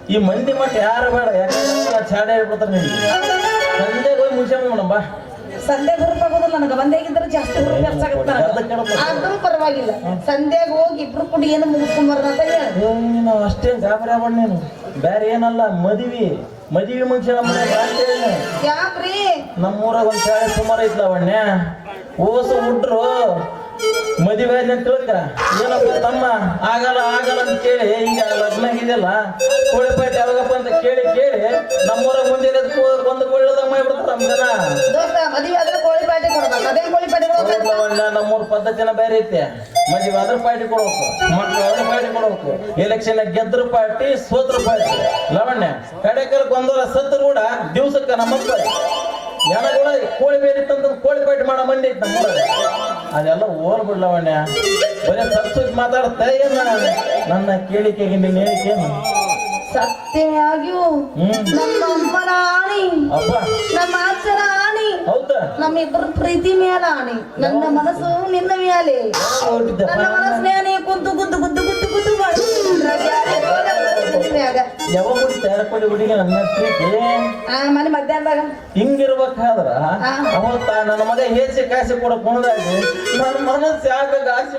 ಈ ಮಂದಿ ಮಟ್ಟ ಯಾರು ಬೇಡ ಯಾಕಂದ್ರೆ ಚಾಡೆ ಹೇಳ್ಬಿಡ್ತಾರೆ ನಿನಗೆ ಸಂಜೆಗೆ ಹೋಗಿ ಮುಗಿಸ್ಕೊಂಡ್ ನೋಡಮ್ಮ ಬಾ ಸಂಡೆ ಗ್ರೂಪ್ ಆಗೋದು ನನಗೆ ಒಂದೇಗಿದ್ರೆ ಜಾಸ್ತಿ ಗ್ರೂಪ್ ಹೆಚ್ಚಾಗುತ್ತೆ ಆದ್ರೂ ಪರವಾಗಿಲ್ಲ ಸಂಧ್ಯಾಗ ಹೋಗಿ ಇಬ್ರು ಕೂಡಿ ಏನು ಮುಗಿಸ್ಕೊಂಬರ್ರ ಅಂತ ಹೇಳಿ ನಾವು ಅಷ್ಟೇ ಗಾಬರಿ ಆಗ್ಬೇಡ ನೀನು ಬೇರೆ ಏನಲ್ಲ ಮದ್ವಿ ಮುಗಿಸಿ ನಮ್ಮನೆ ಯಾಕ್ರಿ ನಮ್ಮೂರಾಗ ಒಂದ್ ಶಾಲೆ ಸುಮಾರು ಐತ್ಲ ಅವಣ್ಣ ಓಸು ಹುಡ್ರು ಮದುವೆ ಆದ್ನ ತಿಳ್ಕ ಏನಪ್ಪ ತಮ್ಮ ಆಗಲ್ಲ ಆಗಲ್ಲ ಅಂತ ಕೇಳಿ ಈಗ ಲಗ್ನ ಆಗಿದೆಯಲ್ಲ ಕೋಳಿ ಪಾಟಿ ಯಾವಾಗಪ್ಪ ಅಂತ ಕೇಳಿ ನಮ್ಮೂರಾಗ ಮುಂದೆ ಒಂದು ಕೊಳ್ಳದಾಗ ಮಾಡ್ಬಿಡ್ತಾರ ನಮ್ಗನ ದೋಸ್ತ ಮದುವೆ ಆದ್ರೆ ಕೋಳಿ ಪಾಟಿ ಕೊಡ್ಬೇಕು ಅದೇ ಕೋಳಿ ಪಾಟಿ ಅವಣ್ಣ ನಮ್ಮೂರ್ ಪದ್ಧತಿನ ಬೇರೆ ಐತೆ ಮದುವೆ ಆದ್ರ ಪಾರ್ಟಿ ಕೊಡ್ಬೇಕು ಮಕ್ಳು ಆದ್ರೆ ಪಾರ್ಟಿ ಕೊಡ್ಬೇಕು ಎಲೆಕ್ಷನ್ ಗೆದ್ರ ಪಾರ್ಟಿ ಸೋತ್ರ ಪಾರ್ಟಿ ಲವಣ್ಯ ಕಡೆಕರ್ಕ್ ಒಂದರ ಸತ್ತು ಕೂಡ ದಿವ್ಸಕ್ಕ ನಮ್ಮ ಕೂಡ ಕೋಳಿ ಬೇರೆ ಇತ್ತಂತ ಕೋಳಿ ಪಾರ್ಟಿ ಮಾಡೋ ಮಂದಿ ಐತೆ ನಮ್ಮೂರಾಗ ಅದೆಲ್ಲ ಓರ್ ಬಿಡ್ಲವಣ್ಣ ಬರೀ ಸತ್ತು ಮಾತಾಡ್ತಾ ಏನ ನನ್ನ ಕೇಳಿಕೆಗೆ ನಿನ್ನ ಹೇಳಿಕೇನು ಸತ್ಯವಾಗಿಯೂ ನಮ್ಮ ಅಮ್ಮನ ಆಣಿ ಅಪ್ಪ ನಮ್ಮ ಅಜ್ಜನ ಆಣಿ ಹೌದಾ ನಮ್ಮಿಬ್ಬರು ಪ್ರೀತಿ ಮೇಲ ಆಣಿ ನನ್ನ ಮನಸ್ಸು ನಿನ್ನ ಮೇಲೆ ನನ್ನ ಮನಸ್ಸಿನ ಕುದ್ದು ಗುದ್ದು ಗುದ್ದು ಗುದ್ದು ಗುದ್ದು ಮಾಡಿ ಯಾವಾಗ ಹುಡುಗಿ ಯಾರಪ್ಪಡಿ ಹುಡುಗಿ ನನ್ನ ಪ್ರೀತಿ ಮನೆ ಮಧ್ಯಾಹ್ನದಾಗ ಹಿಂಗಿರ್ಬೇಕಾದ್ರ ಅವತ್ತ ನನ್ನ ಮಗ ಹೇಸಿ ಕಾಸಿ ಕೂಡ ಕುಣದಾಗಿ ನನ್ನ ಮನಸ್ಸು ಯಾಕ ಗಾಸಿ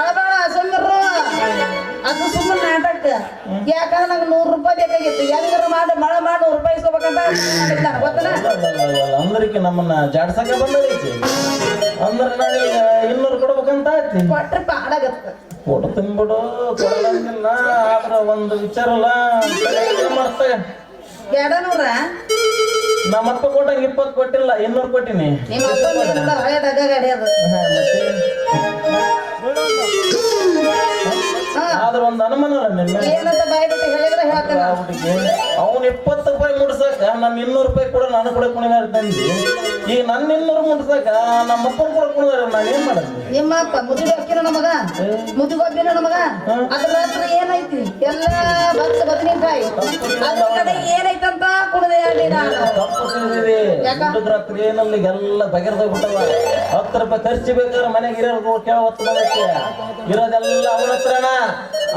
ಅಳಬೇಡ ಸುಮ್ಮರು ಅದು ಸುಮ್ಮನೆ ನಾಟಕ ಯಾಕಂದ್ರೆ ನಂಗೆ 100 ರೂಪಾಯಿ ಬೇಕಾಗಿತ್ತು ಹೆಂಗಾರ ಮಾಡಿ ಮಳೆ ಮಾಡಿ 100 ರೂಪಾಯಿ ಇಸ್ಕೋಬೇಕಂತ ಗೊತ್ತನ ಅಂದ್ರಕ್ಕೆ ನಮ್ಮನ್ನ ಜಾಡ್ಸಕ ಬಂದೈತಿ ಅಂದ್ರೆ ನಾನೀಗ 200 ಕೊಡ್ಬೇಕಂತ ಆಯ್ತಿ ಕೊಟ್ರೆ ಪಾಡಾಗತ್ತ ಕೊಡ್ತೀನಿ ಬಿಡು ಕೊಡಲ್ಲ ಆದ್ರ ಒಂದು ವಿಚಾರ ಅಲ್ಲ ಮಾಡ್ತಾಗ 200 ನಮ್ಮಪ್ಪ ಕೊಟ್ಟಂಗೆ 20 ಕೊಟ್ಟಿಲ್ಲ 200 ಕೊಟ್ಟಿನಿ ನಿಮ್ಮ ಅಪ್ಪ ಹಳೆ ಡಗ್ಗ ಗಾಡಿ ಅದು ಆದ್ರ ಒಂದು ಅನುಮಾನ ಅಲ್ಲ ನಿನ್ನ ಏನಂತ ಬಾಯಿ ಬಿಟ್ಟು ಹೇಳಿದ್ರೆ ಹೇಳ್ತಾನ ಅವ್ನು 20 ರೂಪಾಯಿ ಮುಡ್ಸಕ ನನ್ನ 200 ರೂಪಾಯಿ ಕೂಡ ನಾನು ಕೂಡ ಕುಣಿದಾರ ತಂದಿ ಈಗ ನನ್ನ 200 ಮುಡ್ಸಕ ನಮ್ಮ ಅಪ್ಪನ ಕೂಡ ಕುಣಿದಾರ ನಾನು ಏನ್ ಮಾಡೋದು ನಿಮ್ಮ ಅಪ್ಪ ಮುದುಗ ಹಾಕಿನ ನಮಗ ಮುದುಗೊಬ್ಬಿನ ನಮಗ ಅದ್ರ ರಾತ್ರಿ ಏನೈತಿ ಎಲ್ಲ ಭತ್ತ ಬದನೆಕಾಯಿ ಅದ್ರ ಕಡೆ ಏನೈತಂತ ಕುಡ್ದೆ ಹೇಳಿ ನಾನು ತಪ್ಪು ತಿಳಿದಿದೆ ದುಡ್ಡು ರಾತ್ರಿ ಏನಲ್ಲಿ ಎಲ್ಲ ಬಗೆರ್ದೋಗ್ಬಿಟ್ಟವ 10 ರೂಪಾಯಿ ಖರ್ಚು ಬೇಕಾದ್ರೆ ಮನೆಗೆ ಇರೋದು ಕೇಳ ಹೊತ್ತು ಬಂದೈತೆ ಇರೋದೆಲ್ಲ ಅವನ ಹತ್ರನ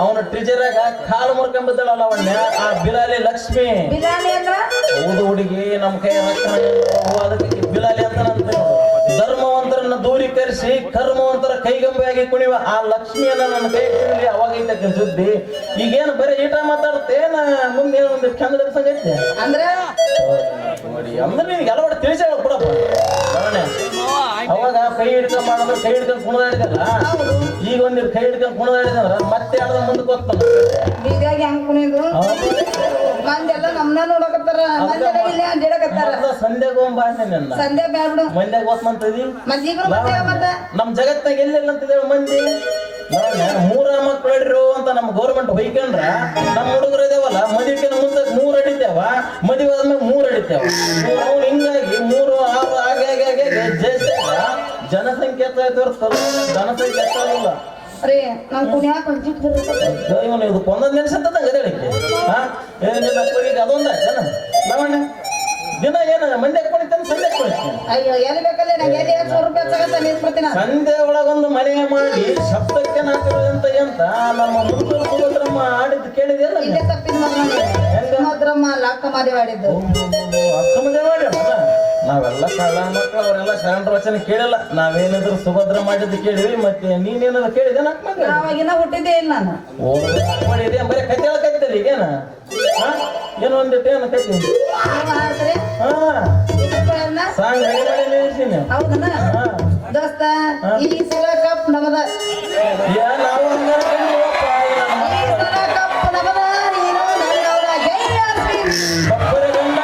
ಅವನ ಟ್ರಿಜರಾಗ ಕಾಲು ಮುರ್ಕೊಂಬಿದ್ದಳಲ್ಲ ಅವಣ್ಣ ಆ ಬಿಲಾಲಿ ಲಕ್ಷ್ಮಿ ಬಿರಿಯಾನಿ ಅಂದ್ರ ಹೌದು ಹುಡುಗಿ ನಮ್ಮ ಕೈ ರಕ್ಷಣ ಅದಕ್ಕೆ ಬಿಲಾಲಿ ಅಂತ ಧರ್ಮವಂತರನ್ನ ದೂರೀಕರಿಸಿ ಕರ್ಮವಂತರ ಕೈಗಂಬೆಯಾಗಿ ಕುಣಿವ ಆ ಲಕ್ಷ್ಮಿಯನ್ನ ನನ್ನ ಕೈ ಕುಣಿಲಿ ಅವಾಗೈತೆ ಸುದ್ದಿ ಈಗೇನು ಬರೀ ಈಟ ಮಾತಾಡ್ತೇನ ಮುಂದೆ ಏನು ಒಂದು ಚಂದ ಸಂಗೈತೆ ಅಂದ್ರೆ ಅಂದ್ರೆ ನಿನ್ಗೆ ಎಲ್ಲ ಒಟ್ಟು ತಿಳಿಸ ಕೊಡಪ್ಪ ಅವಾಗ ಕೈ ಹಿಡ್ಕೊಂಡ್ ಮಾಡಿದ್ರೆ ಕೈ ಹಿಡ್ಕೊಂಡ್ ಕುಣಿದಾಡಿದಲ್ಲ ಈಗ ಒಂದಿಟ್ಟು ಕೈ ಹಿಡ್ಕೊಂಡ್ ಕುಣಿದಾಡಿದಂದ್ರ ಮತ್ತೆ ಆಡದ ಮುಂದಕ್ಕೆ ಹೋಗ್ತಾನ ಬೀಗಾಗಿ ಹೆಂಗ್ ಕುಣಿದು ಮಂದೆಲ್ಲ ನಮ್ನ ನೋಡಕತ್ತಾರ ಮಂದೆಲ್ಲ ಇಲ್ಲಿ ಅಡ್ಡಾಡಕತ್ತಾರ ಸಂಧ್ಯಾಗ ಹೋಗ್ಬಾರ್ದು ಸಂಧ್ಯಾ ಬ್ಯಾಡ್ಬಿಡು ಮಂದ್ಯಾಗ ಹೋಗ್ತಂತದಿ ಮಂದಿಗೂ ಬರ್ತೀವ ಮತ್ತೆ ನಮ್ ಜಗತ್ನಾಗ ಎಲ್ಲೆಲ್ಲ ಅಂತಿದ್ದೇವೆ ಮಂದಿ ಮೂರ ಮಕ್ಳು ಅಡಿರು ಅಂತ ನಮ್ ಗೌರ್ಮೆಂಟ್ ಹೊಯ್ಕೊಂಡ್ರ ನಮ್ ಹುಡುಗರು ಇದೇವಲ್ಲ ಮದುವೆಕಿನ ಮುಂಚೆ 3 ಅಡಿತೇವ ಮದುವೆ ಆದ್ಮೇಲೆ 3 ಅಡಿತೇವ ಅವ್ನು ಹಿಂಗಾಗಿ 3 6 ಹಾಗೆ ಜನಸಂಖ್ಯೆ ಹೆಚ್ಚಾಯ್ತು ಜನಸಂಖ್ಯೆ ಹೆಚ್ಚಾಗಿಲ್ಲ ಅರೇ ನಮ್ ಕುಣಿಯಾಕ ಒಂದಿಟ್ ಇವನು ಇದು ಒಂದೊಂದು ನೆನೆಸಂತದ ಗದಳಿಕೆ ಏನಿಲ್ಲ ಅದೊಂದ ಜನ ಲವಣ್ಣ ದಿನ ಏನು ಮಂದ್ಯ ಕುಣಿತಾನೆ ಸಂಧ್ಯಾ ಕುಣಿತಾನೆ ಅಯ್ಯೋ ಎಲ್ಲಿ ಬೇಕಲ್ಲ ನಂಗೆ ಎಲ್ಲಿ 100 ರೂಪಾಯಿ ತಗತ್ತ ನಿಂತ್ಬಿಡ್ತೀನಿ ಸಂಧ್ಯೆ ಒಳಗೊಂದು ಮನೆ ಮಾಡಿ ಶಬ್ದಕ್ಕೆ ನಾಟಿರುವಂತ ಅಂತ ನಮ್ಮ ಮುದುಕರು ಸುಭದ್ರಮ್ಮ ಆಡಿದ್ದು ಕೇಳಿದೆಯಲ್ಲ ಇಲ್ಲೇ ತಪ್ಪಿದ್ ಸುಭದ್ರಮ್ಮ ಲಾಕ್ಕ ಮಾದಿ ಆಡಿದ್ದು ಅಕ್ಕ ಮದುವೆ ಮಾಡ್ಯಾರ ನಾವೆಲ್ಲ ಕಳ್ಳ ಮಕ್ಕಳು ಅವರೆಲ್ಲ ಶರಣರ ವಚನ ಕೇಳಿಲ್ಲ ನಾವೇನಿದ್ರು ಸುಭದ್ರ ಮಾಡಿದ್ದು ಕೇಳಿವಿ ಮತ್ತೆ ನೀನೇನಾದ್ರು ಕೇಳಿದೆ ಅಕ್ಕ ಮಗ ಅವಾಗಿನ ಹುಟ್ಟಿದ್ದೇ ಇಲ್ಲ ನಾನು ಮಾಡಿದೆ ಬರೀ ಕತೆ ಹೇಳಕತ್ತಿದ್ದಲ್ಲಿ ಈಗೇನ ಏನೋ ಒಂದಿಟ್ಟು ಏನು ಕತೆ ಸಾಂಗ್ ರೆಡಿ ಮಾಡಿ ನಿಲ್ಲಿಸಿನಿ ಹೌದನ ದೋಸ್ತ ಈ ಸಲ ಕಪ್ ನಮದ ನಾವು ಈ ಸಲ ಕಪ್ ನಮದ ನೀನು ನನ್ನವರ ಜೈ ಬಪ್ಪರ ಗಂಡ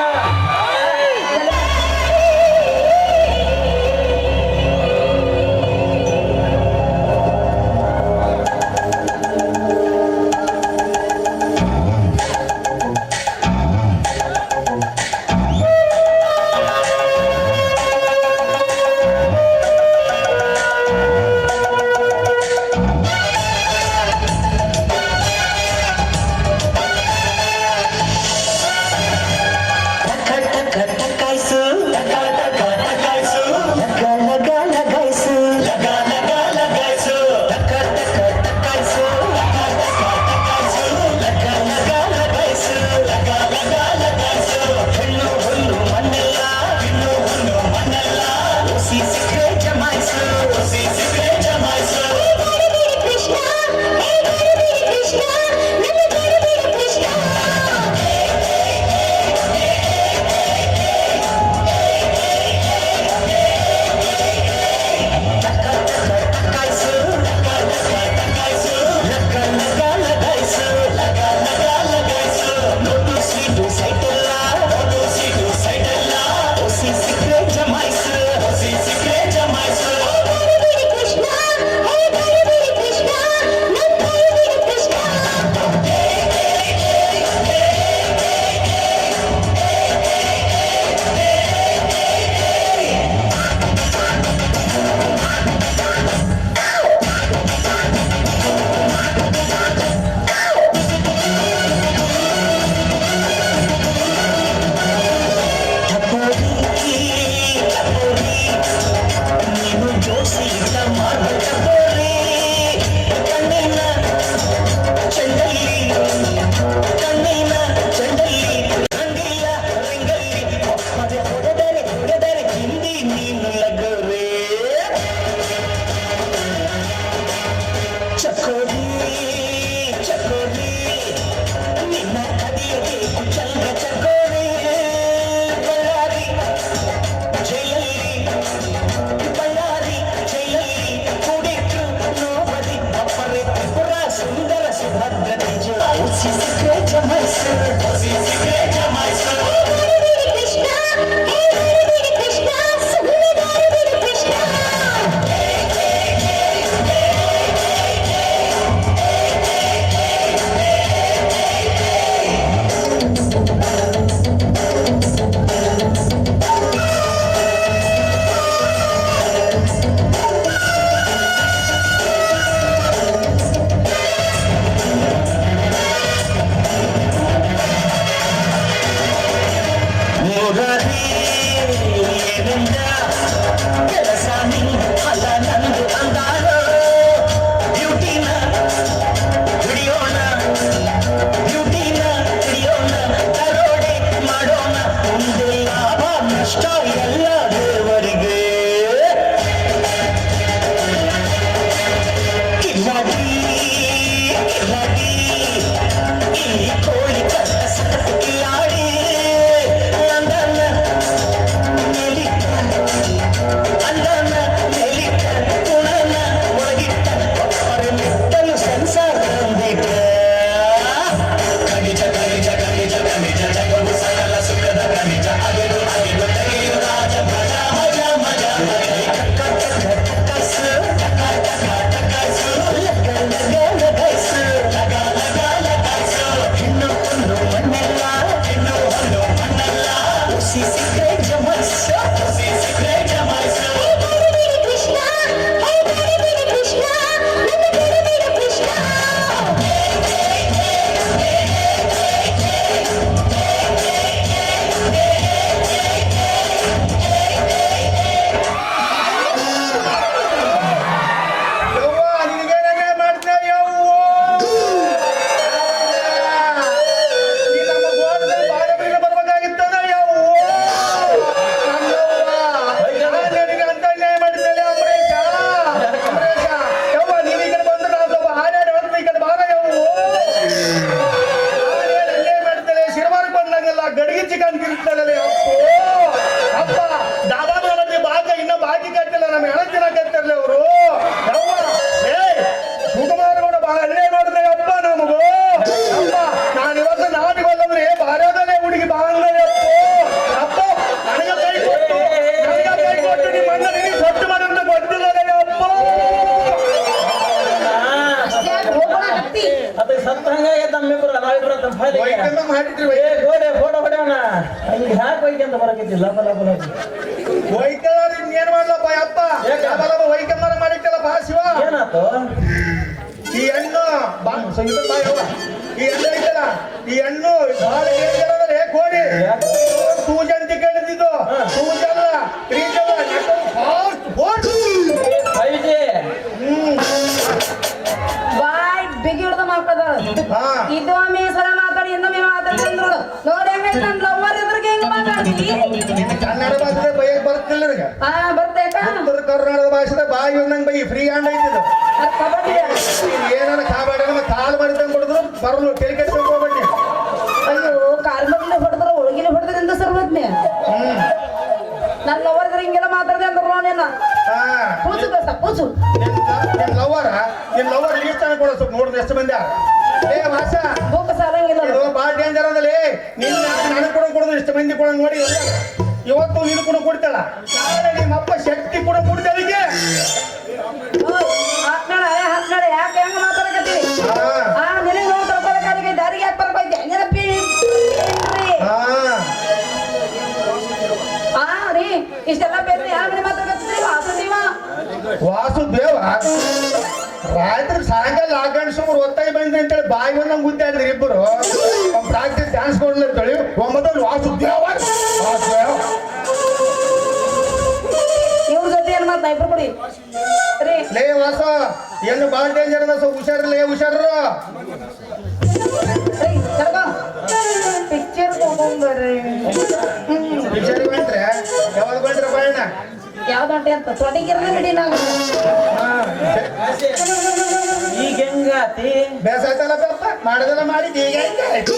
ಏನ್ ಮಾಡ್ಲಪ್ಪ ಅಪ್ಪ ವೈಕಂಬರ ಮಾಡಿಟ್ಟಲ್ಲಪ್ಪ ಶಿವ ಏನಾಯ್ತು? ಈ ಹಣ್ಣು ಈ ಹಣ್ಣು ಐತಲ್ಲ ಈ ಹಣ್ಣು ಬಹಳ ಏನ್ ಕೋಡಿ ತೂಜಂತಿ ಕೇಳಿದ್ದು ತೂಜಲ್ಲ ಕ್ರೀಜಲ್ಲ ಬಾಯ್ ಬಿಗಿ ಹಿಡ್ದು ಮಾಡ್ಕೋದ ಇದು ಮೀಸಲ ಮಾತಾಡಿ ಇನ್ನೊಮ್ಮೆ ಮಾತಾಡ್ತಿದ್ರು ನೋಡಿ ನನ್ನ ಲವ್ವರ್ ಎದುರಿಗೆ ಹೆಂಗ್ ಮಾತಾಡ್ತಿ ಕನ್ನಡ ಭಾಷೆ ಬೈಯಕ್ ಬರ್ತಿಲ್ಲ ನಿನಗೆ ಬರ್ಬೇಕಾ ಉತ್ತರ ಕರ್ನಾಟಕದ ಭಾಷೆ ಬಾಯಿ ಒಂದಂಗ್ ಬೈ ಫ್ರೀ ಹ್ಯಾಂಡ್ ಐತಿದ್ದು ಕಬಡ್ಡಿ ಏನಾರ ಕಾಬಾಡಿ ನಮ್ಮ ಕಾಲ್ ಮಾಡಿದಂಗ್ ಕೊಡಿದ್ರು ಬರಲು ತೆಲಿ ಕೆಡ್ಸ್ಕೊಂಡ್ ಹೋಗ್ಬೇಡಿ ಅಯ್ಯೋ ಕಾರ್ಮಗ್ಲೆ ಹೊಡೆದ್ರ ಒಳಗಿನ ಹೊಡೆದ್ರ ಎಂದ ಸರ್ವಜ್ಞೆ ನನ್ನ ಲವ್ವರ್ ಎದುರು ಹಿಂಗೆಲ್ಲ ಮಾತಾಡ್ದೆ ಅಂದ್ರು ನೋಡೇನ ಕೂಸು ಬೇಸ ಕೂಸು ನಿನ್ ಲವರ್ ಲೀಸ್ಟ್ ಕೊಡ ಸ್ವಲ್ಪ ನೋಡಿದ್ರೆ ಎಷ್ಟು ಮಂದಿ ಏ ಭಾಷ ಭೂಕ ಸಾಲಂಗಿಲ್ಲ ಇದು ಬಾಳ ಡೇಂಜರ್ ಅಂದಲ್ಲಿ ನಿನ್ನ ನನಗೆ ಕೊಡೋದು ಇಷ್ಟು ಮಂದಿ ಕೊಡ ನೋಡಿ ಇವತ್ತು ನೀನು ಕೂಡ ಕೊಡ್ತಾಳ ನಾಳೆ ನಿಮ್ಮಪ್ಪ ಶಕ್ತಿ ಕೂಡ ಕೊಡ್ತಾಳಿಗೆ ಹಾಕ್ನಾಳೆ ಯಾಕೆ ಹೆಂಗ ಮಾತಾಡಕತ್ತೀವಿ ನಿನಗೆ ನೋಡಿ ತರ್ಕೊಳಕಾರಿಗೆ ದಾರಿಗೆ ಯಾಕೆ ಬರ್ಬೈತೆ ನೆನಪಿ ರೀ ಇಷ್ಟೆಲ್ಲ ಬೇರೆ ಯಾಕೆ ಮಾತಾಡಕತ್ತೀವಿ ವಾಸುದೇವ ರಾತ್ರಿ ಸಾಯಂಕಾಲ ಲಾಗಣ್ ಸುಮಾರು ಒತ್ತಾಗಿ ಬಂದ್ರಿ ಅಂತೇಳಿ ಬಾಯಿ ಬಂದ ಮುದ್ದಾಡ್ರಿ ಇಬ್ಬರು ಪ್ರಾಕ್ಟೀಸ್ ಡ್ಯಾನ್ಸ್ ಕೊಡ್ಲಿ ಅಂತೇಳಿ ಒಮ್ಮದಲ್ಲಿ ವಾಸುದೇವ ಇವ್ರ ಜೊತೆ ಏನ್ ಮಾತು ಇಬ್ರು ಕೊಡಿ ರೀ ಲೇ ವಾಸ ಏನು ಬಾಳ ಡೇಂಜರ್ ಅದ ಸ್ವಲ್ಪ ಹುಷಾರಿಲ್ಲ ಹುಷಾರ್ರು ರೀ ಕರ್ಕೊ ಪಿಕ್ಚರ್ ತಗೊಂಡ್ಬರ್ರಿ ಹುಷಾರಿ ಬಂದ್ರೆ ಯಾವಾಗ ಬಂದ್ರೆ ಬಾಯಣ್ಣ ಯಾವ್ದಂಟೆ ಅಂತ ತೊಡಗಿರ್ಲಿ ಬಿಡಿ ನಾವು ಈಗ ಹೆಂಗಾತಿ ಬೇಸಾಯ್ತಲ್ಲಪ್ಪ ಮಾಡೋದೆಲ್ಲ ಮಾಡಿದ್ದು ಈಗ ಆಯ್ತು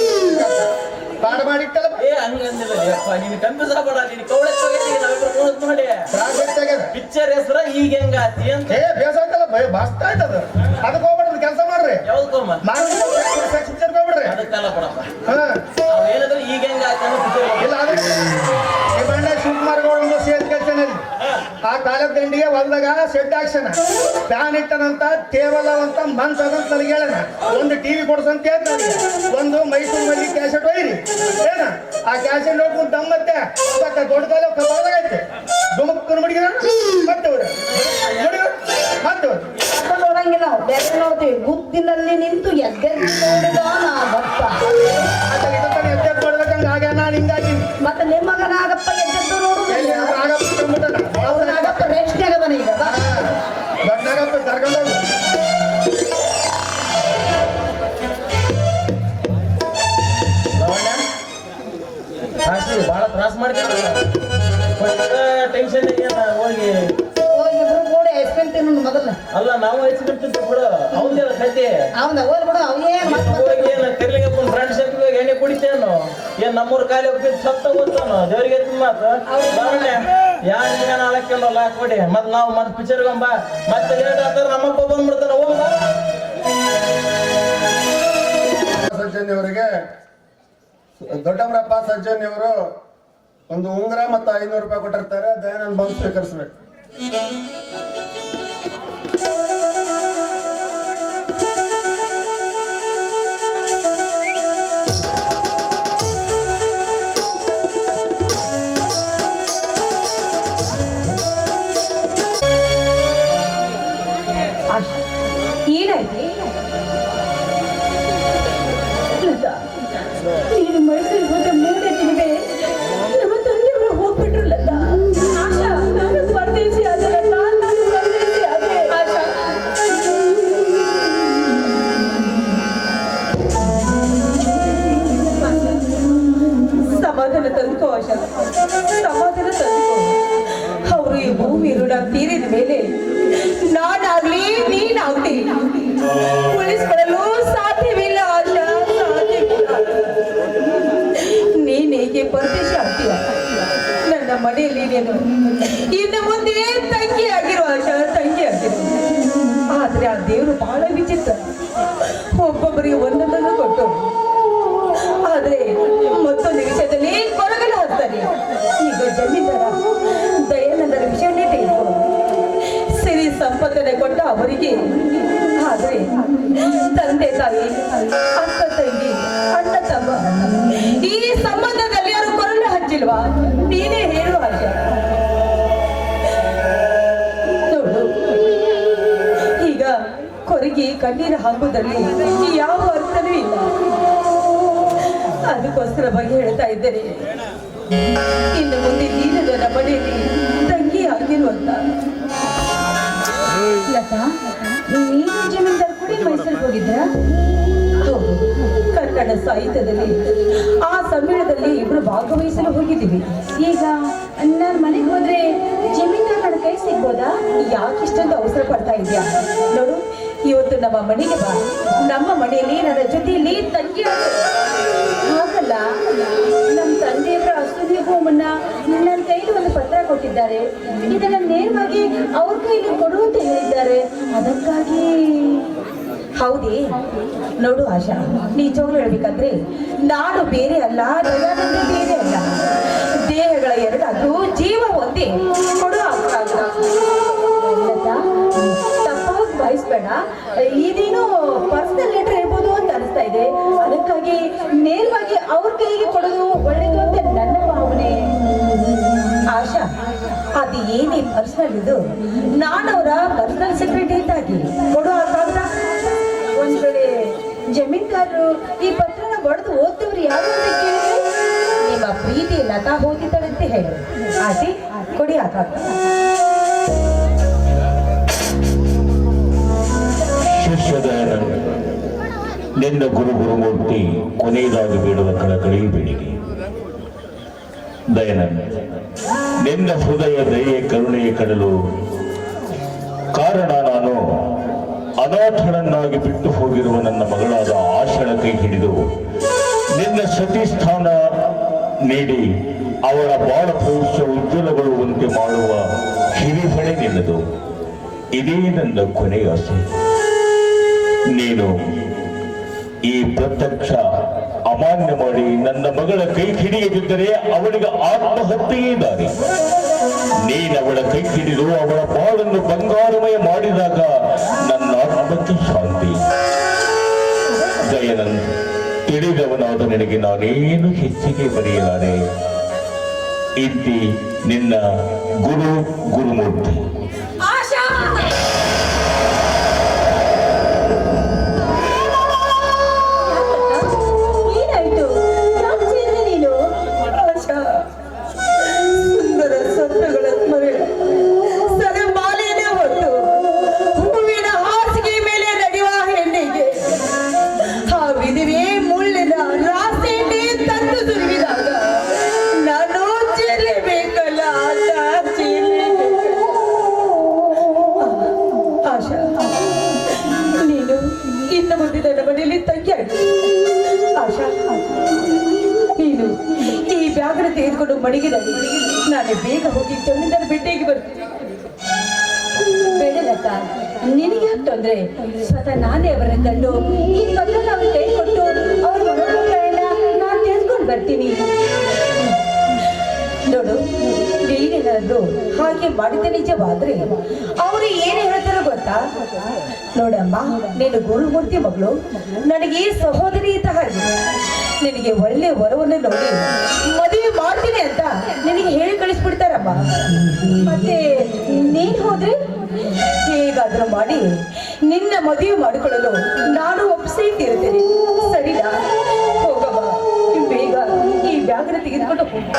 ಪಾಡ ಮಾಡಿಟ್ಟಲ್ಲ ಹಂಗಂದಿಲ್ಲ ನೀನು ಕನ್ಫ್ಯೂಸ್ ಆಗ್ಬೇಡ ನೀನು ಕವಳೆ ನೋಡಿ ಪಿಕ್ಚರ್ ಹೆಸರ ಈಗ ಹೆಂಗಾತಿ ಅಂತ ಬೇಸಾಯ್ತಲ್ಲ ಮಸ್ತ್ ಆಯ್ತದ ಅದಕ್ಕೆ ಹೋಗ್ಬಿಡ್ರಿ ಕೆಲಸ ಮಾಡ್ರಿ ಯಾವ್ದಕ್ಕೊಮ್ಮ ಪಿಕ್ಚರ್ ಹೋಗ್ಬಿಡ್ರಿ ಹಂಗಲ್ಲ ಕೊಡಪ್ಪ ಹಾ ಅವ್ ಏನಾದ್ರೆ ಈಗ ಹೆಂಗ ಇಲ್ಲ ಅದೇ ಈ ಬಂಡ ಶಿವಕುಮಾರ್ಗೌಡ ಒಂದು ಸೇಲ್ ಕೆಲ್ಸನಲ್ಲಿ ಆ ಕಾಲದ ದಂಡಿಗೆ ಹೊಲ್ದಾಗ ಸೆಡ್ ಹಾಕ್ಸನ ಫ್ಯಾನ್ ಇಟ್ಟನಂತ ಟೇಬಲ್ ಅವಂತ ಮಂಚ ಅದಂತ ನನಗೆ ಹೇಳನ ಒಂದು ಟಿವಿ ಕೊಡ್ಸಂತ ಹೇಳ್ತ ನನಗೆ ಒಂದು ಮೈಸೂರು ಮಲ್ಲಿ ಕ್ಯಾಸೆಟ್ ಒಯ್ರಿ ಏನ ಆ ಕ್ಯಾಸೆಟ್ ನೋಡ್ಕೊಂಡು ದಮ್ಮತ್ತೆ ದೊಡ್ಡ ಕಾಲ ಕಬ್ಬಾಗೈತೆ ದುಮಕ್ಕನ ಮಡಿಗೆ ಮತ್ತೆ ಅವ್ರು ನೋಡಿ ಮತ್ತೆ ಅವ್ರು ನೋಡಂಗಿಲ್ಲ ನಾವು ಬೇರೆ ನೋಡ್ತೀವಿ ಗುದ್ದಿನಲ್ಲಿ ನಿಂತು ಎದ್ದೆದ್ದು ನೋಡಿದ ನಾ ಭಕ್ತ ಎತ್ತೆ ಕೊಡ್ಬೇಕಂಗ ಆಗ ನಾನು ಹಿಂಗಾಗಿ ಮತ್ತೆ ನಿಮ್ಮ ಮಗ ನಾಗಪ್ಪ ಎದ್ದೆದ್ದು ನೋಡುದಿಲ್ಲ ಅವ್ರ ನಾಗಪ್ಪ ರೆಸ್ಟ್ ಆಗದಾನ ಈಗ ಬಾ. ದೊಡ್ಡಾಗಪ್ಪ ಕರ್ಕೊಂಡು ಬಹಳ ತ್ರಾಸ ಮಾಡ್ಕೊಂಡು ಟೆನ್ಷನ್ ಹೋಗಿ ಇಬ್ರು ಕೂಡ ಐಸ್ಕ್ರೀಮ್ ತಿನ್ನೋದು ಮೊದಲ ಅಲ್ಲ ನಾವು ಐಸ್ಕ್ರೀಮ್ ತಿಂತ ಬಿಡು ಅವನ್ದೆಲ್ಲ ಕತೆ ಅವನ ಹೋಲ್ ಬಿಡು ಅವನೇ ಹೋಗಿ ಏನ ಕರ್ಲಿಗಪ್ಪ ಫ್ರೆಂಡ್ಸ್ ಹೋಗಿ ಎಣ್ಣೆ ಕುಡಿತೇನು ಏನ್ ನಮ್ಮೂರ್ ಕಾಲಿ ಹೋಗ್ತಿದ್ ಸತ್ತ ಗೊತ್ತಾನು ದೇವ್ರಿಗೆ ಮಾತು ಯಾರು ಹಾಕಿಲ್ಲ ಹಾಕ್ಬಿಡಿ ಮತ್ ನಾವು ಮತ್ ಪಿಕ್ಚರ್ಗಂಬ ಮತ್ತೆ ಲೇಟ್ ಆಗ್ತಾರೆ ನಮ್ಮಪ್ಪ ಬಂದ್ಬಿಡ್ತಾನ ಹೋಗ ಸಜ್ಜನಿಯವರಿಗೆ ದೊಡ್ಡಮರಪ್ಪ ಸಜ್ಜನಿಯವರು ಒಂದು ಉಂಗುರ ಮತ್ತು 500 ರೂಪಾಯಿ ಕೊಟ್ಟಿರ್ತಾರೆ ದಯಾನಂದ್ ಬಂದು ಸ್ವೀಕರಿಸ್ಬೇಕು. ಏನಾಯ್ತು ನೀನು ಮೈಸೂರಿಗೆ ಹೋದ 3 ದಿನವೇ ನಮ್ಮ ತಂದೆಯವರು ಹೋಗ್ಬಿಟ್ರಲ್ಲ ಆಶಾ ನಾನು ಪರದೇಶಿ ಆದಲ್ಲ ನಾನು ಪರದೇಶಿ ಆದೆ ಆಶಾ ಸಮಾಧಾನ ತಂದುಕೋ ಆಶಾ ಸಮಾಧಾನ ತಂದುಕೋ ಅವರು ಈ ಭೂಮಿ ಋಣ ತೀರಿದ ಮೇಲೆ ನಾನಾಗ್ಲಿ ನೀನಾಗ್ಲಿ ಉಳಿಸ್ಕೊಳ್ಳಲು ಸಾಧ್ಯವಿಲ್ಲ ಆಶಾ ಸಾಧ್ಯವಿಲ್ಲ ನೀನ್ ಹೇಗೆ ಪರದೇಶ ಆಗ್ತೀಯ ನನ್ನ ಮನೆಯಲ್ಲಿ ನೀನು ಇನ್ನು ಮುಂದೆ ತಂಗಿ ಆಗಿರೋ ಆಶಾ ತಂಗಿ ಆಗಿರೋ ಆದ್ರೆ ಆ ದೇವರು ಬಹಳ ವಿಚಿತ್ರ ಒಬ್ಬೊಬ್ಬರಿಗೆ ಒಂದೊಂದನ್ನು ಕೊಟ್ಟು ಆದ್ರೆ ಮತ್ತೊಂದು ವಿಷಯದಲ್ಲಿ ಕೊರಗಲು ಹೋಗ್ತಾರೆ ಈಗ ಜಮೀನ್ದಾರ ದಯಾನಂದರ ವಿಷಯನೇ ತೆಗೆದುಕೋ ಸಿರಿ ಸಂಪತ್ತನೆ ಕೊಟ್ಟ ಅವರಿಗೆ ಆದ್ರೆ ತಂದೆ ತಾಯಿ ಅಕ್ಕ ತಂಗಿ ಅಣ್ಣ ತಮ್ಮ ಈ ಸಂಬಂಧದಲ್ಲಿ ಯಾರು ಕೊರಳು ಹಚ್ಚಿಲ್ವಾ ನೀನೇ ಹೇಳು ಆಶಾ ನೋಡು ಈಗ ಕೊರಗಿ ಕಣ್ಣೀರು ಹಾಕುವುದರಲ್ಲಿ ಯಾವ ಅರ್ಥನೂ ಇಲ್ಲ ಅದಕ್ಕೋಸ್ಕರ ಬಗ್ಗೆ ಹೇಳ್ತಾ ಇದ್ದೇನೆ ಇನ್ನು ಮುಂದೆ ನೀನು ನನ್ನ ಮನೆಯಲ್ಲಿ ತಂಗಿ ಆಗಿರುವಂತ ಲತಾ ನೀನು ಜಮೀನ್ದಾರ್ ಕೂಡ ಮೈಸೂರಿಗೆ ಹೋಗಿದ್ರ ಹೌದು ಕನ್ನಡ ಸಾಹಿತ್ಯದಲ್ಲಿ ಆ ಸಮ್ಮೇಳನದಲ್ಲಿ ಇಬ್ರು ಭಾಗವಹಿಸಲು ಹೋಗಿದ್ದೀವಿ ಈಗ ನನ್ನ ಮನೆಗೆ ಹೋದ್ರೆ ಜಮೀನ್ದಾರ್ ನನ್ನ ಕೈ ಸಿಗ್ಬೋದಾ ಯಾಕೆ ಇಷ್ಟೊಂದು ಅವಸರ ಪಡ್ತಾ ಇದೆಯಾ ನೋಡು ಇವತ್ತು ನಮ್ಮ ಮನೆಗೆ ಬಾ ನಮ್ಮ ಮನೆಯಲ್ಲಿ ನನ್ನ ಜೊತೆಯಲ್ಲಿ ತಂಗಿ ಹಾಗಲ್ಲ ನಮ್ಮ ತಂದೆಯವರ ಅಷ್ಟೊಂದಿಗೂ ಮುನ್ನ ನನ್ನ ಕೈಲಿ ಒಂದು ಪತ್ರ ಕೊಟ್ಟಿದ್ದಾರೆ ಇದನ್ನ ನೇರವಾಗಿ ಅವ್ರ ಕೈಲಿ ಕೊಡುವಂತ ಹೇಳಿದ್ದಾರೆ ಅದಕ್ಕಾಗಿ ಹೌದೇ ನೋಡು ಆಶಾ ನಿಜವಾಗ್ಲೂ ಹೇಳ್ಬೇಕಂದ್ರೆ ನಾನು ಬೇರೆ ಅಲ್ಲ ದಯಾನಂದ ಬೇರೆ ಅಲ್ಲ ದೇಹಗಳ ಎರಡಾದ್ರೂ ಜೀವ ಒಂದೇ ಕೊಡು ತಪ್ಪಾಗಿ ಭಾವಿಸ್ಬೇಡ ಇದೇನು ಪರ್ಸನಲ್ ಲೆಟರ್ ಇರ್ಬೋದು ಅಂತ ಅನಿಸ್ತಾ ಇದೆ ಅದಕ್ಕಾಗಿ ನೇರವಾಗಿ ಅವ್ರ ಕೈಗೆ ಕೊಡೋದು ಒಳ್ಳೇದು ಅಂತ ನನ್ನ ಭಾವನೆ ಆಶಾ ಅದು ಏನೇ ಪರ್ಸನಲ್ ಇದು ನಾನವರ ಪರ್ಸನಲ್ ಸೆಕ್ರೆಟರಿ ಇದ್ದಾಗಿ ಕೊಡು ಕಾಗದ ಒಂದ್ ಕಡೆ ಜಮೀನ್ದಾರರು ಈ ಪತ್ರನ ಬಡ್ದು ಓದ್ತವ್ರು ಯಾರು ಅಂತ ಕೇಳಿದ್ರೆ ನಿಮ್ಮ ಪ್ರೀತಿ ಲತಾ ಹೋಗಿದ್ದಾಳೆ ಅಂತ ಹೇಳಿ ಆಸಿ ಕೊಡಿ ಆ ಕಾಗದ ನಿನ್ನ ಗುರುಮೂರ್ತಿ ಕೊನೆಯದಾಗಿ ಬೇಡುವ ಕಳಕಳಿ ಬೇಡಿಕೆ ದಯಾನಂದ ನಿನ್ನ ಹೃದಯ ದಯೆ ಕರುಣೆಯ ಕಡಲು ಕಾರಣ ನಾನು ಅನಾಥಳನ್ನಾಗಿ ಬಿಟ್ಟು ಹೋಗಿರುವ ನನ್ನ ಮಗಳಾದ ಆಶಳ ಕೈ ಹಿಡಿದು ನಿನ್ನ ಸತಿ ಸ್ಥಾನ ನೀಡಿ ಅವಳ ಬಾಳ ಭವಿಷ್ಯ ಉಜ್ವಲಗೊಳ್ಳುವಂತೆ ಮಾಡುವ ಹಿರಿಹಣೆ ನಿನ್ನದು ಇದೇ ನನ್ನ ಕೊನೆಯ ಆಸೆ ನೀನು ಈ ಪ್ರತ್ಯಕ್ಷ ನನ್ನ ಮಗಳ ಕೈ ಹಿಡಿಯದಿದ್ದರೆ ಅವಳಿಗೆ ಆತ್ಮಹತ್ಯೆಯೇ ದಾರಿ. ನೀನವಳ ಕೈ ಹಿಡಿದು ಅವಳ ಬಾಳನ್ನು ಬಂಗಾರಮಯ ಮಾಡಿದಾಗ ನನ್ನ ಆತ್ಮಕ್ಕೆ ಶಾಂತಿ. ದಯಾನಂದ್, ತಿಳಿದವನಾದ ನಿನಗೆ ನಾನೇನು ಹೆಚ್ಚಿಗೆ ಬರೆಯಲಾರೆ. ಇದ್ದಿ ನಿನ್ನ ಗುರುಮೂರ್ತಿ. ಆಶಾ ಏನಾಯ್ತು? ನೀನು ಆಶಾ ಸುಂದರ ಸ್ವಪ್ನಗಳ ಮರೆ ಸರಮಾಲೆಯೇ ಹೊತ್ತು ಹೂವಿನ ಹಾಸಿಗೆ ಮೇಲೆ ನಡೆಯುವ ಹೆಣ್ಣಿಗೆ ಆ ವಿಧಿವೆ ಮುಳ್ಳಿನ ರಾಸೆಯನ್ನೇ ತಂದು ಸುರಿವಿದಾಗ ನಾನು ಚೆಲ್ಲಬೇಕಲ್ಲ ಆಶಾ, ನೀನು ಇನ್ನು ಮುಂದೆ ನನ್ನ ಮನೆಯಲ್ಲಿ ತಂಗಿಯಾಗಿ ಆಶಾ, ನೀನು ಈ ಬ್ಯಾಗ್ನ ತೆಗೆದುಕೊಂಡು ಮಡಗಿದಲ್ಲಿ ನಾನು ಬೇಗ ಹೋಗಿ ಜಮೀನ್ದಾರ ಭೇಟಿಯಾಗಿ ಬರ್ತೀನಿ. ಬೇಡಲಕ್ಕ, ನಿನಗೆ ತೊಂದರೆ. ಸ್ವತಃ ನಾನೇ ಅವರನ್ನು ತಂದು ಈ ಪತ್ರನ ಅವ್ರ ಕೈ ಕೊಟ್ಟು ಅವ್ರ ಮನೋಭಾವಗಳನ್ನ ನಾನು ತೆಗೆದುಕೊಂಡು ಬರ್ತೀನಿ. ನೋಡು, ನೀನೇನಾದ್ರು ಹಾಗೆ ಮಾಡಿದ ನಿಜವಾದ್ರೆ ಅವರು ಏನು ಹೇಳ್ತಾರೋ ಗೊತ್ತಾ? ನೋಡಮ್ಮ, ನೀನು ಗುರುಮೂರ್ತಿ ಮಗಳು, ನನಗೆ ಸಹೋದರಿ ಇದ್ದ ಹಾಗೆ. ನಿನಗೆ ಒಳ್ಳೆ ವರವನ್ನು ನೋಡಿ ಮದುವೆ ಮಾಡ್ತೀನಿ ಅಂತ ನಿನಗೆ ಹೇಳಿ ಕಳಿಸ್ಬಿಡ್ತಾರಮ್ಮ. ಮತ್ತೆ ನೀನ್ ಹೋದ್ರೆ ಹೇಗಾದ್ರೂ ಮಾಡಿ ನಿನ್ನ ಮದುವೆ ಮಾಡಿಕೊಳ್ಳಲು ನಾನು ಒಪ್ಪಿಸಿ ತೀರುತ್ತೇನೆ. ಸರಿನಾ? ಹೋಗಮ್ಮ, ಬೇಗ ಈ ಬ್ಯಾಗ್ನ ತೆಗೆದುಕೊಂಡು ಹೋಗಿ.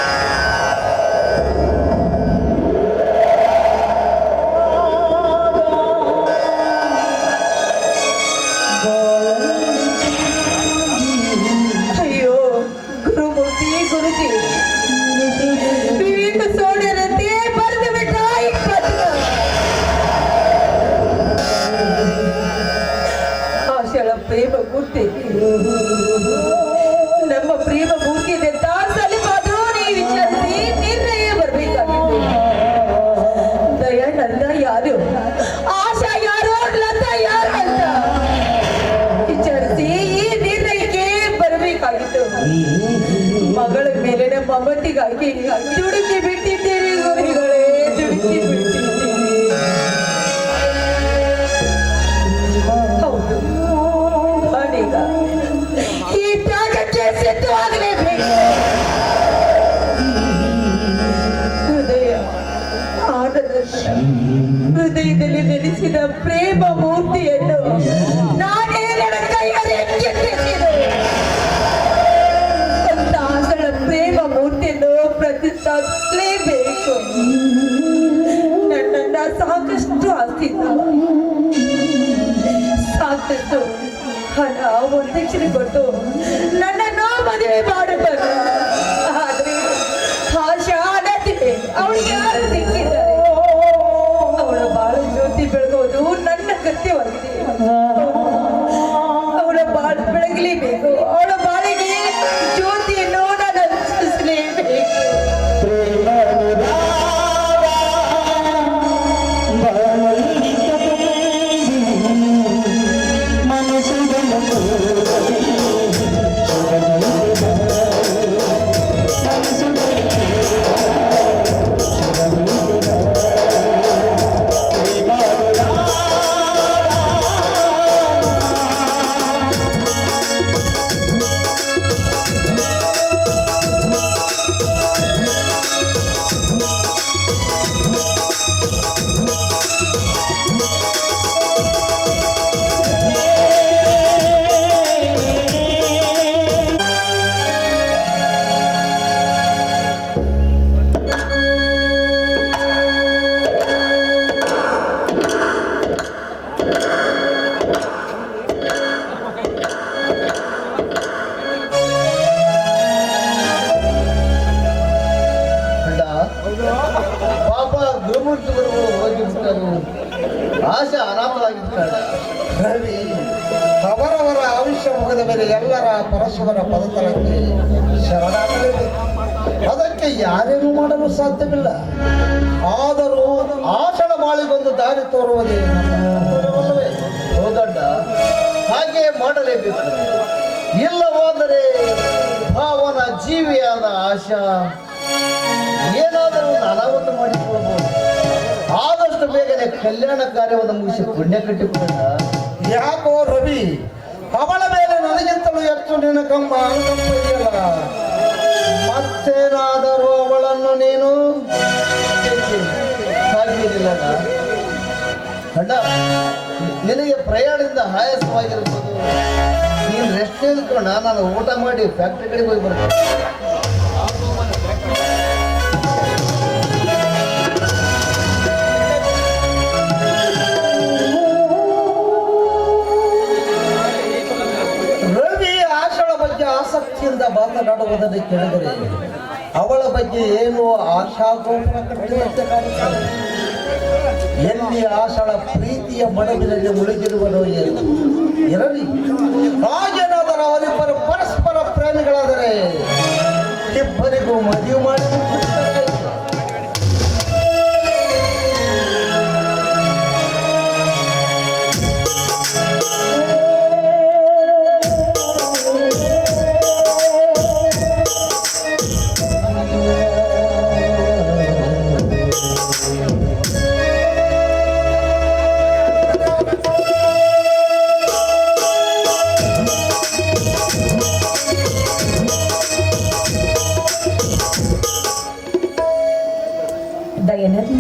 ಅಯ್ಯೋ ಗುರುಮೂರ್ತಿ, ಗುರುಜಿ, ವಿವೇಕ ಸೋದರತೆ ಬರೆದು ಬಿಟ್ಟ ಈ ಪತ್ರ. ಆಶಳ ಪ್ರೇಮ ಮೂರ್ತಿ, ನಮ್ಮ ಪ್ರೇಮ ಮೂರ್ತಿ ಇದೆ ತಾಸಲಿಪಾದ್ರೂ ನೀವು ವಿಚಾರಿಸಿ ನಿರ್ಣಯ ಬರಬೇಕಾಗಿತ್ತು. ದಯಾನಂದ ಯಾರು, ಆಶಾ ಯಾರು, ಲತಾ ಯಾರು ಅಂತ ವಿಚಾರಿಸಿ ಈ ನಿರ್ಣಯಕ್ಕೆ ಬರಬೇಕಾಗಿತ್ತು. ಮಗಳ ಮೇಲಿನ ಮಮತಿಗಾಗಿ ದುಡುಕಿ ಬಿಟ್ಟಿದ್ದೇನೆ ಗುರುಗಳೇ, ದುಡುಕಿ ಬಿಟ್ಟಿದ್ದೇನೆ. ಹೌದು, ನಾನೀಗ ಈ ತ್ಯಾಗಕ್ಕೆ ಸಿದ್ಧವಾಗಲೇಬೇಕು. ಹೃದಯ ಹೃದಯದಲ್ಲಿ ನೆಲೆಸಿದ ಪ್ರೇಮ ಮೂರ್ತಿಯನ್ನು ನಾನೇ ನನ್ನ ಕೈಯಲ್ಲಿ ಎತ್ತಿಟ್ಟಿದ್ದೇನೆ. ಅಂತ ಆಸಳ ಪ್ರೇಮ ಮೂರ್ತಿಯನ್ನು ಪ್ರತಿಷ್ಠಾಪಿಸಲೇಬೇಕು. ನನ್ನನ್ನ ಸಾಕಷ್ಟು ಆಸ್ತಿ, ಸಾಕಷ್ಟು ಹಣ, ಒಂದಕ್ಷಿಣೆ ಕೊಟ್ಟು ನನ್ನನ್ನು ಮದುವೆ ಮಾಡಬೇಕು. ಆದ್ರೆ ಆಶಾ ಅನತಿದೆ, ಅವಳಿಗೆ ಯಾರು ಸಿಕ್ಕಿದ್ದಾರೆ? ಅವಳ ಬಾಳು ಜ್ಯೋತಿ ಬೆಳಗೋದು ನನ್ನ ಕರ್ತವ್ಯವಾಗಿದೆ. ಅವಳ ಬಾಳು ಬೆಳಗಲೇಬೇಕು. ಅವಳ ಬಾಳಿಗೆ ಜ್ಯೋತಿಯನ್ನು ನಾನು ಹಂಚಿಸಲೇಬೇಕು. ಪಾಪ ಗುರುಮೂರ್ತಿಗಳು ಹೋಗಿಬಿಟ್ಟರು. ಆಶಾ ಅನಾಥರಾಗಿದ್ದಾಳೆ. ರವಿ, ಅವರವರ ಆಯುಷ್ಯ ಮುಗಿದ ಮೇಲೆ ಎಲ್ಲರ ಪರಸ್ಪರ ಪದತಲಕ್ಕೆ ಶರಣಾಗಲೇಬೇಕು. ಅದಕ್ಕೆ ಯಾರೇನು ಮಾಡಲು ಸಾಧ್ಯವಿಲ್ಲ. ಆದರೂ ಆಷಾಢ ಬಾಳಿಗೊಂದು ದಾರಿ ತೋರುವುದೇ ನಮ್ಮಲ್ಲವೇ? ಹೌದಣ್ಣ, ಹಾಗೆ ಮಾಡಲೇಬೇಕು. ಇಲ್ಲ ಹೋದರೆ ಭಾವನ ಆಶಾ ಏನಾದರೂ ಒಂದು ಅನಾಹುತ ಮಾಡಿಕೊಳ್ಳಬಹುದು. ಆದಷ್ಟು ಬೇಗನೆ ಕಲ್ಯಾಣ ಕಾರ್ಯವನ್ನು ಮುಗಿಸಿ ಪುಣ್ಯ ಕಟ್ಟಿಕೊಂಡ. ಯಾಕೋ ರವಿ, ಅವಳ ಮೇಲೆ ನನಗಿಂತಲೂ ಹೆಚ್ಚು ನಿನ್ನ ಕಮ್ಮ ಅನುಕಂಪ ಇದೆಯಲ್ಲ. ಮತ್ತೇನಾದರೂ ಅವಳನ್ನು ನೀನು ಹಾಕಿದಿಲ್ಲ ಅಣ್ಣ. ನಿನಗೆ ಪ್ರಯಾಣದಿಂದ ಆಯಾಸವಾಗಿರ್ಬೋದು, ನೀನು ರೆಸ್ಟ್ ತೆಗೆದುಕೊಂಡ. ನಾನು ಊಟ ಮಾಡಿ ಫ್ಯಾಕ್ಟ್ರಿ ಕಡೆಗೆ ಹೋಗಿ ಬರ್ತೇನೆ. ರವಿ ಆಶಳ ಬಗ್ಗೆ ಆಸಕ್ತಿಯಿಂದ ಮಾತನಾಡುವುದನ್ನು ಕೇಳಿದರೆ ಅವಳ ಬಗ್ಗೆ ಏನು ಆಶಾಗೋಪುರ ಕಟ್ಟಿದಂತೆ ಕಾಣುತ್ತದೆ. ಎಲ್ಲಿ ಆಶಳ ಪ್ರೀತಿಯ ಮಡವಿನಲ್ಲಿ ಮುಳುಗಿರುವನೋ ಏನು ಇರಲಿ. ಹಾಗೇನಾದರೂ ಅವರಿಬ್ಬರು ಪರಸ್ಪರ ಪ್ರೇಮಿಗಳಾದರೆ ಇಬ್ಬರಿಗೂ ಮದುವೆ ಮಾಡಿ ದಯಾನಂದ್,